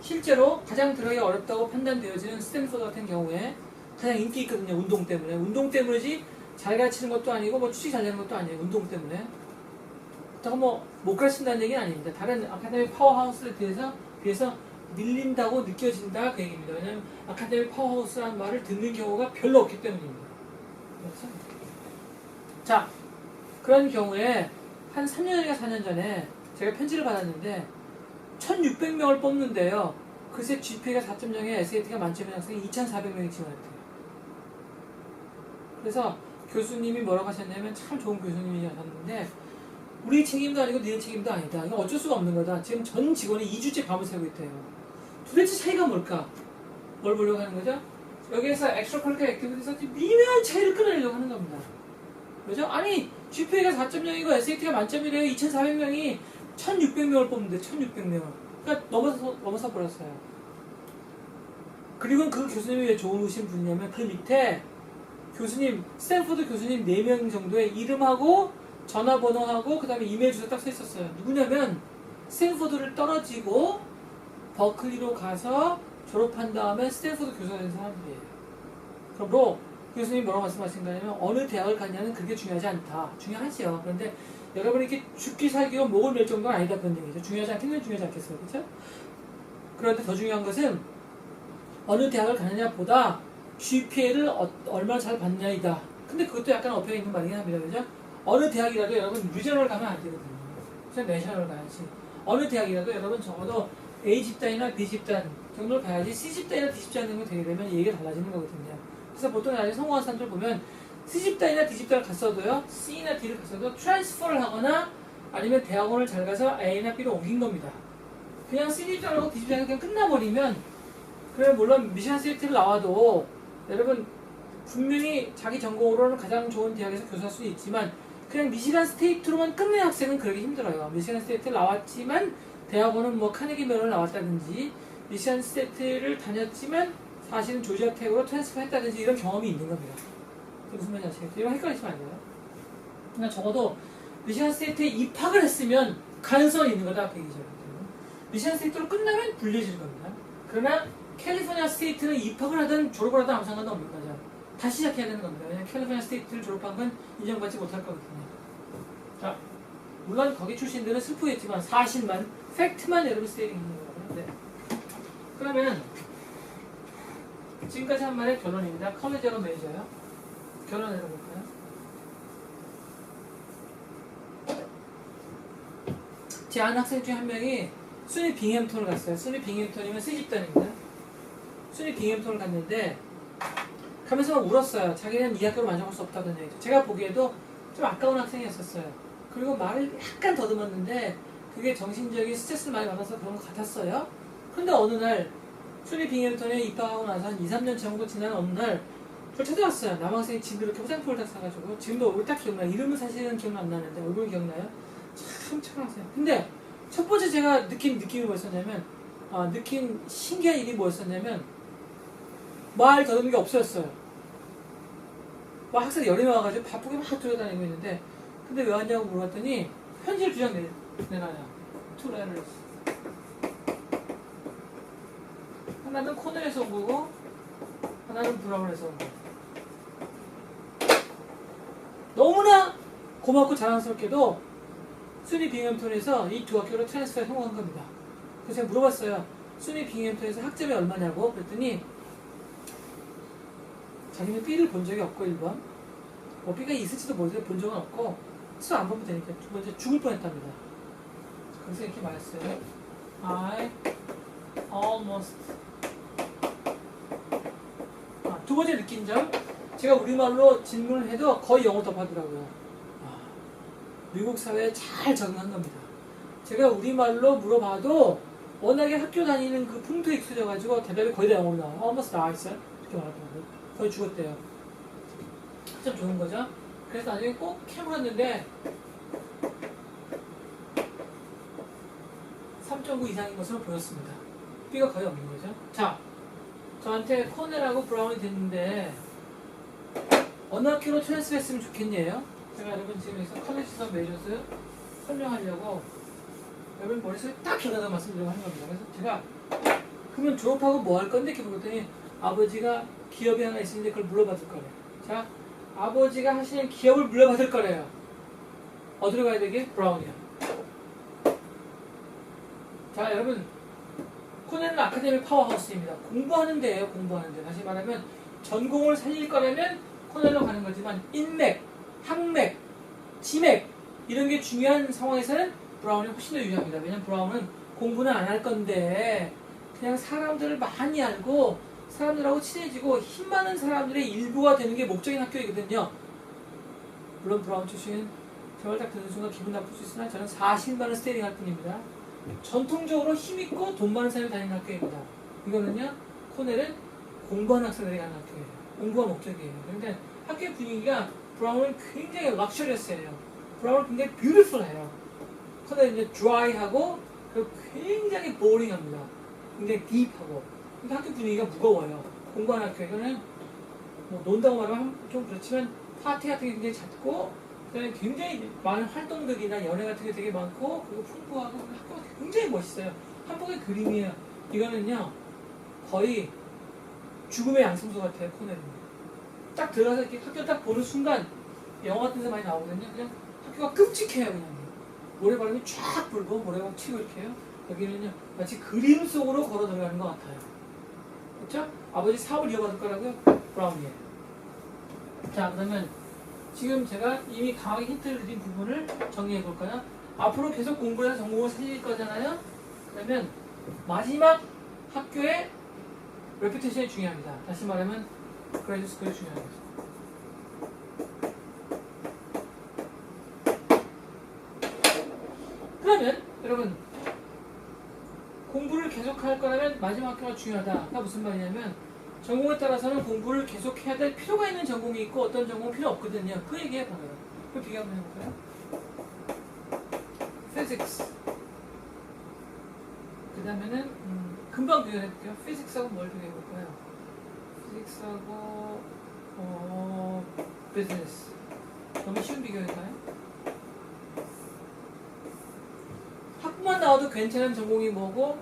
실제로 가장 들어가기 어렵다고 판단되어지는 스탠포드 같은 경우에 가장 인기 있거든요. 운동 때문에. 운동 때문이지 잘 가르치는 것도 아니고 뭐 추측이 잘 되는 것도 아니에요. 운동 때문에. 그렇다고 못 가르친다는 얘기는 아닙니다. 다른 아카데미 파워하우스에 비해서 밀린다고 느껴진다 그 얘기입니다. 왜냐하면 아카데미 파워하우스라는 말을 듣는 경우가 별로 없기 때문입니다. 그렇죠? 자, 그런 경우에 한 3년 전인가 4년 전에 제가 편지를 받았는데 1600명을 뽑는데요. 글쎄 GPA가 4.0에 SAT가 만점인 학생이 2400명이 지원했대요. 그래서 교수님이 뭐라고 하셨냐면 참 좋은 교수님이셨는데 우리 책임도 아니고 니네 책임도 아니다. 이건 어쩔 수가 없는 거다. 지금 전 직원이 2주째 밤을 새고 있대요. 도대체 차이가 뭘까? 뭘 보려고 하는 거죠? 여기에서 엑스트라 커리큘럼 액티비티에서 미묘한 차이를 끊어내려고 하는 겁니다. 그죠? 아니 GPA가 4.0이고 SAT가 만점이래요. 2400명이 1600명을 뽑는데 1600명을 그러니까 넘어서 버렸어요. 그리고 그 교수님이 왜 좋으신 분이냐면 그 밑에 교수님 스탠포드 교수님 4명 정도의 이름하고 전화번호하고 그 다음에 이메일 주소 딱 써 있었어요. 누구냐면 스탠포드를 떨어지고 버클리로 가서 졸업한 다음에 스탠포드 교수가 된 사람들이에요. 그러므로 교수님이 뭐라고 말씀하신가냐면 어느 대학을 갔냐는 그게 중요하지 않다. 중요하지요. 그런데 여러분이 이렇게 죽기 살기로 목을 맬 정도는 아니다 그런 얘기죠. 중요하지 않겠는 중요하지 않겠어요. 그렇죠? 그런데 더 중요한 것은 어느 대학을 가느냐 보다 GPA를 얼마나 잘 받냐이다. 근데 그것도 약간 엎여 있는 말이긴 합니다. 그죠? 어느 대학이라도 여러분 리저널 가면 안 되거든요. 그래서 내셔널 가야지. 어느 대학이라도 여러분 적어도 A 집단이나 B 집단 정도를 가야지 C 집단이나 D 집단 정도 되게 되면 얘기가 달라지는 거거든요. 그래서 보통 나중에 성공한 사람들 보면 C 집단이나 D 집단을 갔어도요, C나 D를 갔어도 트랜스퍼를 하거나 아니면 대학원을 잘 가서 A나 B로 옮긴 겁니다. 그냥 C 집단하고 D 집단이 그냥 끝나버리면, 그러면 물론 미시간 스테이트를 나와도 여러분 분명히 자기 전공으로는 가장 좋은 대학에서 교수할 수 있지만 그냥 미시간 스테이트로만 끝낸 학생은 그러기 힘들어요. 미시간 스테이트를 나왔지만 대학원은 뭐 카네기 멜론을 나왔다든지 미시간 스테이트를 다녔지만 사실은 조지아 텍으로 트랜스퍼 했다든지 이런 경험이 있는 겁니다. 무슨 말인지 아시겠죠? 이거 헷갈리시면 안 돼요. 그러니까 적어도 미시간 스테이트에 입학을 했으면 가능성이 있는 거다 그 얘기죠. 미시간 스테이트로 끝나면 불리해질 겁니다. 그러나 캘리포니아 스테이트는 입학을 하든 졸업을 하든 아무 상관도 없는 거죠. 다시 시작해야 되는 겁니다. 왜냐면 캘리포니아 스테이트를 졸업한 건 인정받지 못할 거거든요. 자, 물론 거기 출신들은 슬프겠지만 사실만, 팩트만 여러분 스테이팅 있는 거고요. 네. 그러면 지금까지 한 말의 결론입니다. 컬리지하고 메이저요. 결론 내려볼까요? 제 아는 학생 중에 한 명이 순위 빙햄턴을 갔어요. 순위 빙햄턴이면 C집단입니다. 순위 빙햄턴을 갔는데 가면서 막 울었어요. 자기는 이 학교로 만족할 수 없다는 얘기죠. 제가 보기에도 좀 아까운 학생이었었어요. 그리고 말을 약간 더듬었는데 그게 정신적인 스트레스를 많이 받아서 그런 것 같았어요. 근데 어느 날 순위 빙햄턴에 입학하고 나서 한 2, 3년 정도 지난 어느 날 저를 찾아왔어요. 남학생이 집에 이렇게 화장품을 다 사가지고 지금도 얼굴 딱 기억나요. 이름은 사실은 기억 안 나는데 얼굴 기억나요? 참 착한 학생. 근데 첫 번째 제가 느낀 느낌이 뭐였었냐면 느낀 신기한 일이 뭐였었냐면 말 더듬는 게 없어졌어요. 막 학생이 열이 나와가지고 바쁘게 막 돌아다니고 있는데 근데 왜 왔냐고 물어봤더니 편지를 두 장 내놔요. two letters. 하나는 코넬에서 온 거고 하나는 브라운에서 온 거. 너무나 고맙고 자랑스럽게도 수니 빙햄턴에서 이 두 학교로 트랜스퍼에 성공한 겁니다. 그래서 제가 물어봤어요. 수니 빙햄턴에서 학점이 얼마냐고 그랬더니 자기는 B를 본 적이 없고 1번 뭐 B가 있을지도 모르겠는데 본 적은 없고 수업 안 보면 되니까 두 번째 죽을 뻔했답니다. 그래서 이렇게 말했어요. I almost 두 번째 느낀 점 제가 우리말로 질문을 해도 거의 영어 답하더라고요. 미국 사회에 잘 적응한 겁니다. 제가 우리말로 물어봐도 워낙에 학교 다니는 그 풍토에 익숙해져가지고 대답이 거의 다 영어로 나와요. almost died, 이렇게 말하더라고요. 거의 죽었대요. 참 좋은 거죠. 그래서 나중에 꼭 해물었는데 3.9 이상인 것으로 보였습니다. B가 거의 없는 거죠. 자, 저한테 코넬하고 브라운이 됐는데 어느 학교로 트랜스했으면 좋겠냐요? 제가 여러분 지금 여기서 컬리지선 메이저스 설명하려고 여러분 머릿속에 딱 들어가서 말씀드리려고 하는 겁니다. 그래서 제가 그러면 졸업하고 뭐 할 건데? 이렇게 물었더니 아버지가 기업이 하나 있으니까 그걸 물려받을 거래요. 자, 아버지가 하시는 기업을 물려받을 거래요. 어디로 가야 되게? 브라운이요. 자, 여러분 코넬은 아카데미 파워하우스입니다. 공부하는 데예요. 공부하는 데. 다시 말하면 전공을 살릴 거라면 코넬로 가는 거지만 인맥, 학맥, 지맥 이런 게 중요한 상황에서는 브라운이 훨씬 더 유리합니다. 왜냐면 브라운은 공부는 안 할 건데 그냥 사람들을 많이 알고 사람들하고 친해지고 힘 많은 사람들의 일부가 되는 게 목적인 학교이거든요. 물론 브라운 출신은 제 말 딱 듣는 순간 기분 나쁠 수 있으나 저는 40만원 스테이링 할 뿐입니다. 전통적으로 힘있고 돈 많은 사람이 다니는 학교입니다. 이거는요, 코넬은 공부하는 학생들이 가는 학교예요. 공부가 목적이에요. 그러니까 학교의 분위기가 브라운은 굉장히 럭셔리했어요. 브라운은 굉장히 뷰티풀해요. 코넬은 이제 드라이하고 그리고 굉장히 보링합니다. 굉장히 딥하고. 그러니까 학교 분위기가 무거워요. 공부하는 학교. 이거는 뭐 논다고 말하면 좀 그렇지만 파티 같은 게 굉장히 잦고 그다음에 굉장히 많은 활동들이나 연애 같은 게 되게 많고 그리고 풍부하고 학교가 굉장히 멋있어요. 한 폭의 그림이에요. 이거는요 거의 죽음의 양성소 같아요. 코넬은 딱 들어가서 이렇게 학교 딱 보는 순간 영화 같은 데 많이 나오거든요. 그냥 학교가 끔찍해요. 그냥 모래바람이 쫙 불고 모래바람 치고 이렇게 해요. 여기는요 마치 그림 속으로 걸어 들어가는 것 같아요. 그렇죠? 아버지 사업을 이어받을 거라고요? 브라운이에요. 자, 그러면 지금 제가 이미 강하게 힌트를 드린 부분을 정리해 볼까요? 앞으로 계속 공부를 해서 전공을 살릴 거잖아요? 그러면 마지막 학교의 레퓨테이션이 중요합니다. 다시 말하면 그레이드 스쿨이 중요합니다. 그러면 여러분 공부를 계속 할 거라면 마지막 학교가 중요하다. 그러니까 무슨 말이냐면 전공에 따라서는 공부를 계속 해야 될 필요가 있는 전공이 있고 어떤 전공은 필요 없거든요. 그 얘기해 봐요. 그 비교 한번 해볼까요? Physics. 그 다음에는 금방 비교해 볼게요. Physics하고 뭘 비교해 볼까요? Physics하고 Business. 너무 쉬운 비교일까요? 학부만 나와도 괜찮은 전공이 뭐고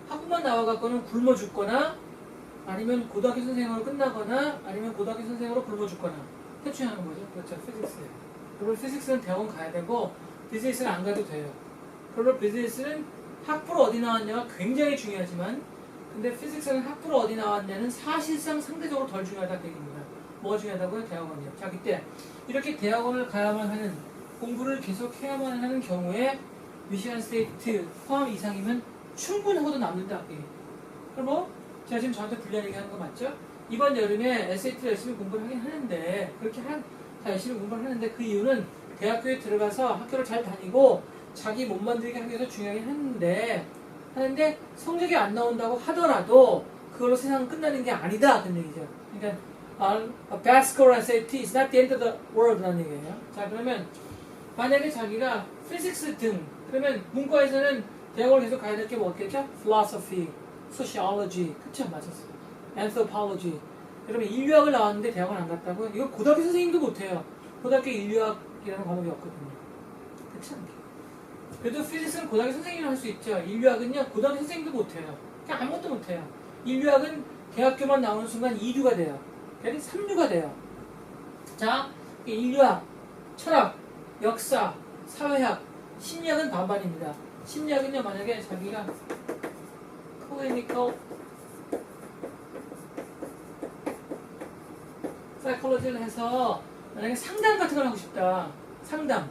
학부만 나와갖고는 굶어 죽거나 아니면 고등학교 선생으로 끝나거나 아니면 고등학교 선생으로 굶어 죽거나 대충하는 거죠. 그렇죠. 피직스예요. 그리고 피직스는 대학원 가야 되고 비즈니스는 안 가도 돼요. 그리고 비즈니스는 학부로 어디 나왔냐가 굉장히 중요하지만 근데 피직스는 학부로 어디 나왔냐는 사실상 상대적으로 덜 중요하다 그 얘기입니다. 뭐가 중요하다고요? 대학원이요. 자, 그때 이렇게 대학원을 가야만 하는 공부를 계속 해야만 하는 경우에 미시간 스테이트 포함 이상이면 충분하고도 남는다. 그리고 제가 지금 저한테 불리한 얘기 하는 거 맞죠? 이번 여름에 SAT를 열심히 공부를 하긴 하는데 그렇게 다 열심히 공부를 하는데 그 이유는 대학교에 들어가서 학교를 잘 다니고 자기 몸 만들게 하기 위해서 중요하긴 하는데 성적이 안 나온다고 하더라도 그걸로 세상은 끝나는 게 아니다 그런 얘기죠. 그러니까 a bad score on SAT is not the end of the world 라는 얘기예요. 자, 그러면 만약에 자기가 피직스 등 그러면 문과에서는 대학원을 계속 가야 될 게 뭐겠죠? philosophy, sociology, 그쵸? 맞았어요. anthropology, 여러분 인류학을 나왔는데 대학원 안 갔다고요? 이거 고등학교 선생님도 못해요. 고등학교 인류학이라는 과목이 없거든요. 그렇지 않게. 그래도 피지ክ스는 고등학교 선생님이 할 수 있죠. 인류학은요 고등학교 선생님도 못해요. 그냥 아무것도 못해요. 인류학은 대학교만 나오는 순간 2류가 돼요. 그러니까 3류가 돼요. 자, 인류학, 철학, 역사, 사회학, 심리학은 반반입니다. 심리학은요 만약에 자기가 클리니컬 사이콜로지를 해서 만약에 상담 같은 걸 하고 싶다. 상담.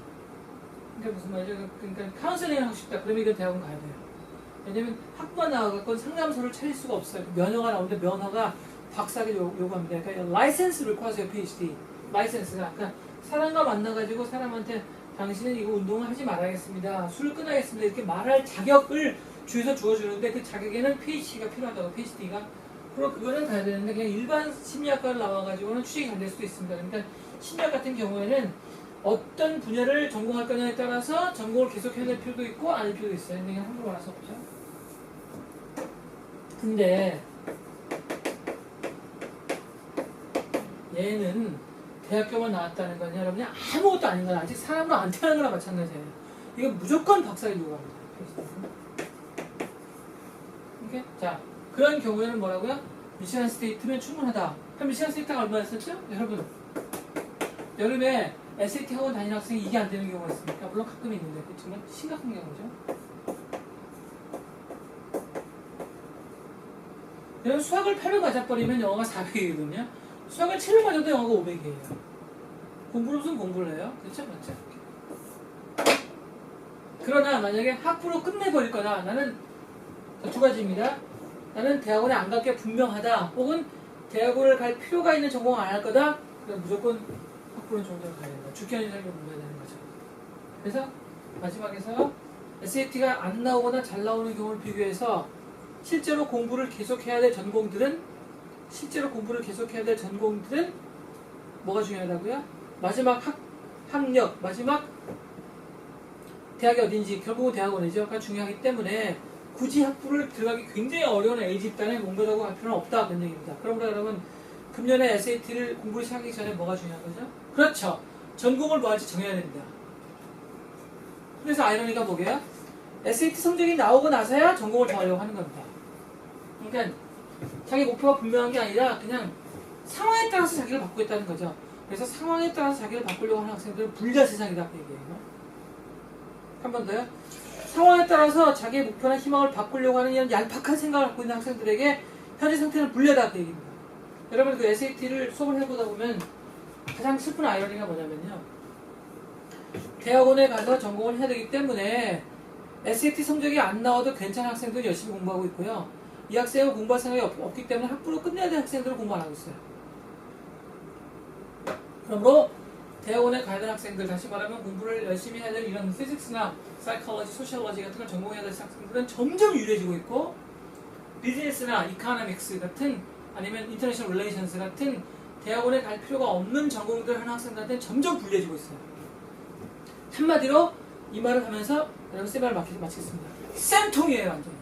그러니까 무슨 말이죠? 그러니까 카운셀링을 하고 싶다. 그러면 이건 대학원 가야 돼요. 왜냐면 학부가 나와갖고 상담소를 차릴 수가 없어요. 면허가 나오는데 면허가 박사를 요구합니다. 그러니까 라이센스 requires요, PhD. 라이센스가. 그러니까 사람과 만나가지고 사람한테 당신은 이거 운동을 하지 말아야겠습니다. 술을 끊어야겠습니다. 이렇게 말할 자격을 주에서 주어주는데 그 자격에는 PhD가 필요하다고, PhD가. 그럼 그거는 가야 되는데 그냥 일반 심리학과를 나와가지고는 취직이 안 될 수도 있습니다. 그러니까 심리학 같은 경우에는 어떤 분야를 전공할 거냐에 따라서 전공을 계속 해야 될 필요도 있고 아닐 필요도 있어요. 근데 그냥 함부로 말할 수 없죠. 근데 얘는 대학교만 나왔다는 건 여러분이 아무것도 아닌 건 아직 사람으로 안 태어난 거나 마찬가지예요. 이건 무조건 박사를 요구합니다. 오케이? 자, 그런 경우에는 뭐라고요? 미시간 스테이트면 충분하다. 그럼 미시간 스테이트가 얼마였었죠? 여러분, 여름에 SAT 학원 다니는 학생이 이게 안 되는 경우가 있습니까? 물론 가끔 있는데 그렇지만 심각한 경우죠. 여러분 수학을 800 맞아버리면 영어가 400이거든요. 수학을 700 맞아도 영어가 500이에요. 공부를 무슨 공부를 해요? 그렇죠? 맞죠? 그러나 만약에 학부로 끝내버릴 거다. 나는 두 가지입니다. 나는 대학원에 안 갈 게 분명하다. 혹은 대학원을 갈 필요가 있는 전공을 안 할 거다. 그럼 무조건 학부는 종전을 가야 된다. 죽기는 이상을 공부해야 되는 거죠. 그래서 마지막에서 SAT가 안 나오거나 잘 나오는 경우를 비교해서 실제로 공부를 계속해야 될 전공들은 뭐가 중요하다고요? 마지막 학력, 마지막 대학이 어딘지 결국은 대학원이죠. 그러니까 중요하기 때문에 굳이 학부를 들어가기 굉장히 어려운 A 집단에 뭔가라고 할 필요는 없다. 그런 얘기입니다. 그러므로 여러분 금년에 SAT를 공부를 시작하기 전에 뭐가 중요한 거죠? 그렇죠. 전공을 뭐 할지 정해야 됩니다. 그래서 아이러니가 뭐게요? SAT 성적이 나오고 나서야 전공을 정하려고 하는 겁니다. 그러니까 자기 목표가 분명한 게 아니라 그냥 상황에 따라서 자기를 바꾸겠다는 거죠. 그래서 상황에 따라서 자기를 바꾸려고 하는 학생들은 불자 세상이다. 그 얘기예요. 한 번 더요. 상황에 따라서 자기의 목표나 희망을 바꾸려고 하는 이런 얄팍한 생각을 갖고 있는 학생들에게 현재 상태는 불리하다. 그 얘기입니다. 여러분 그 SAT를 수업을 해보다 보면 가장 슬픈 아이러니가 뭐냐면요. 대학원에 가서 전공을 해야 되기 때문에 SAT 성적이 안 나와도 괜찮은 학생들은 열심히 공부하고 있고요. 이 학생은 공부할 생각이 없기 때문에 학부로 끝내야 되는 학생들은 공부 안 하고 있어요. 그러므로 대학원에 가야 되는 학생들, 다시 말하면 공부를 열심히 해야 되는 이런 피직스나 사이콜로지, 소셜로지 같은 걸 전공해야 되는 학생들은 점점 유리해지고 있고 비즈니스나 이코노믹스 같은 아니면 인터내셔널 릴레이션스 같은 대학원에 갈 필요가 없는 전공들 하는 학생들한테는 점점 불리해지고 있어요. 한마디로 이 말을 하면서 여러분 세미나를 마치겠습니다. 쌤통이에요 완전.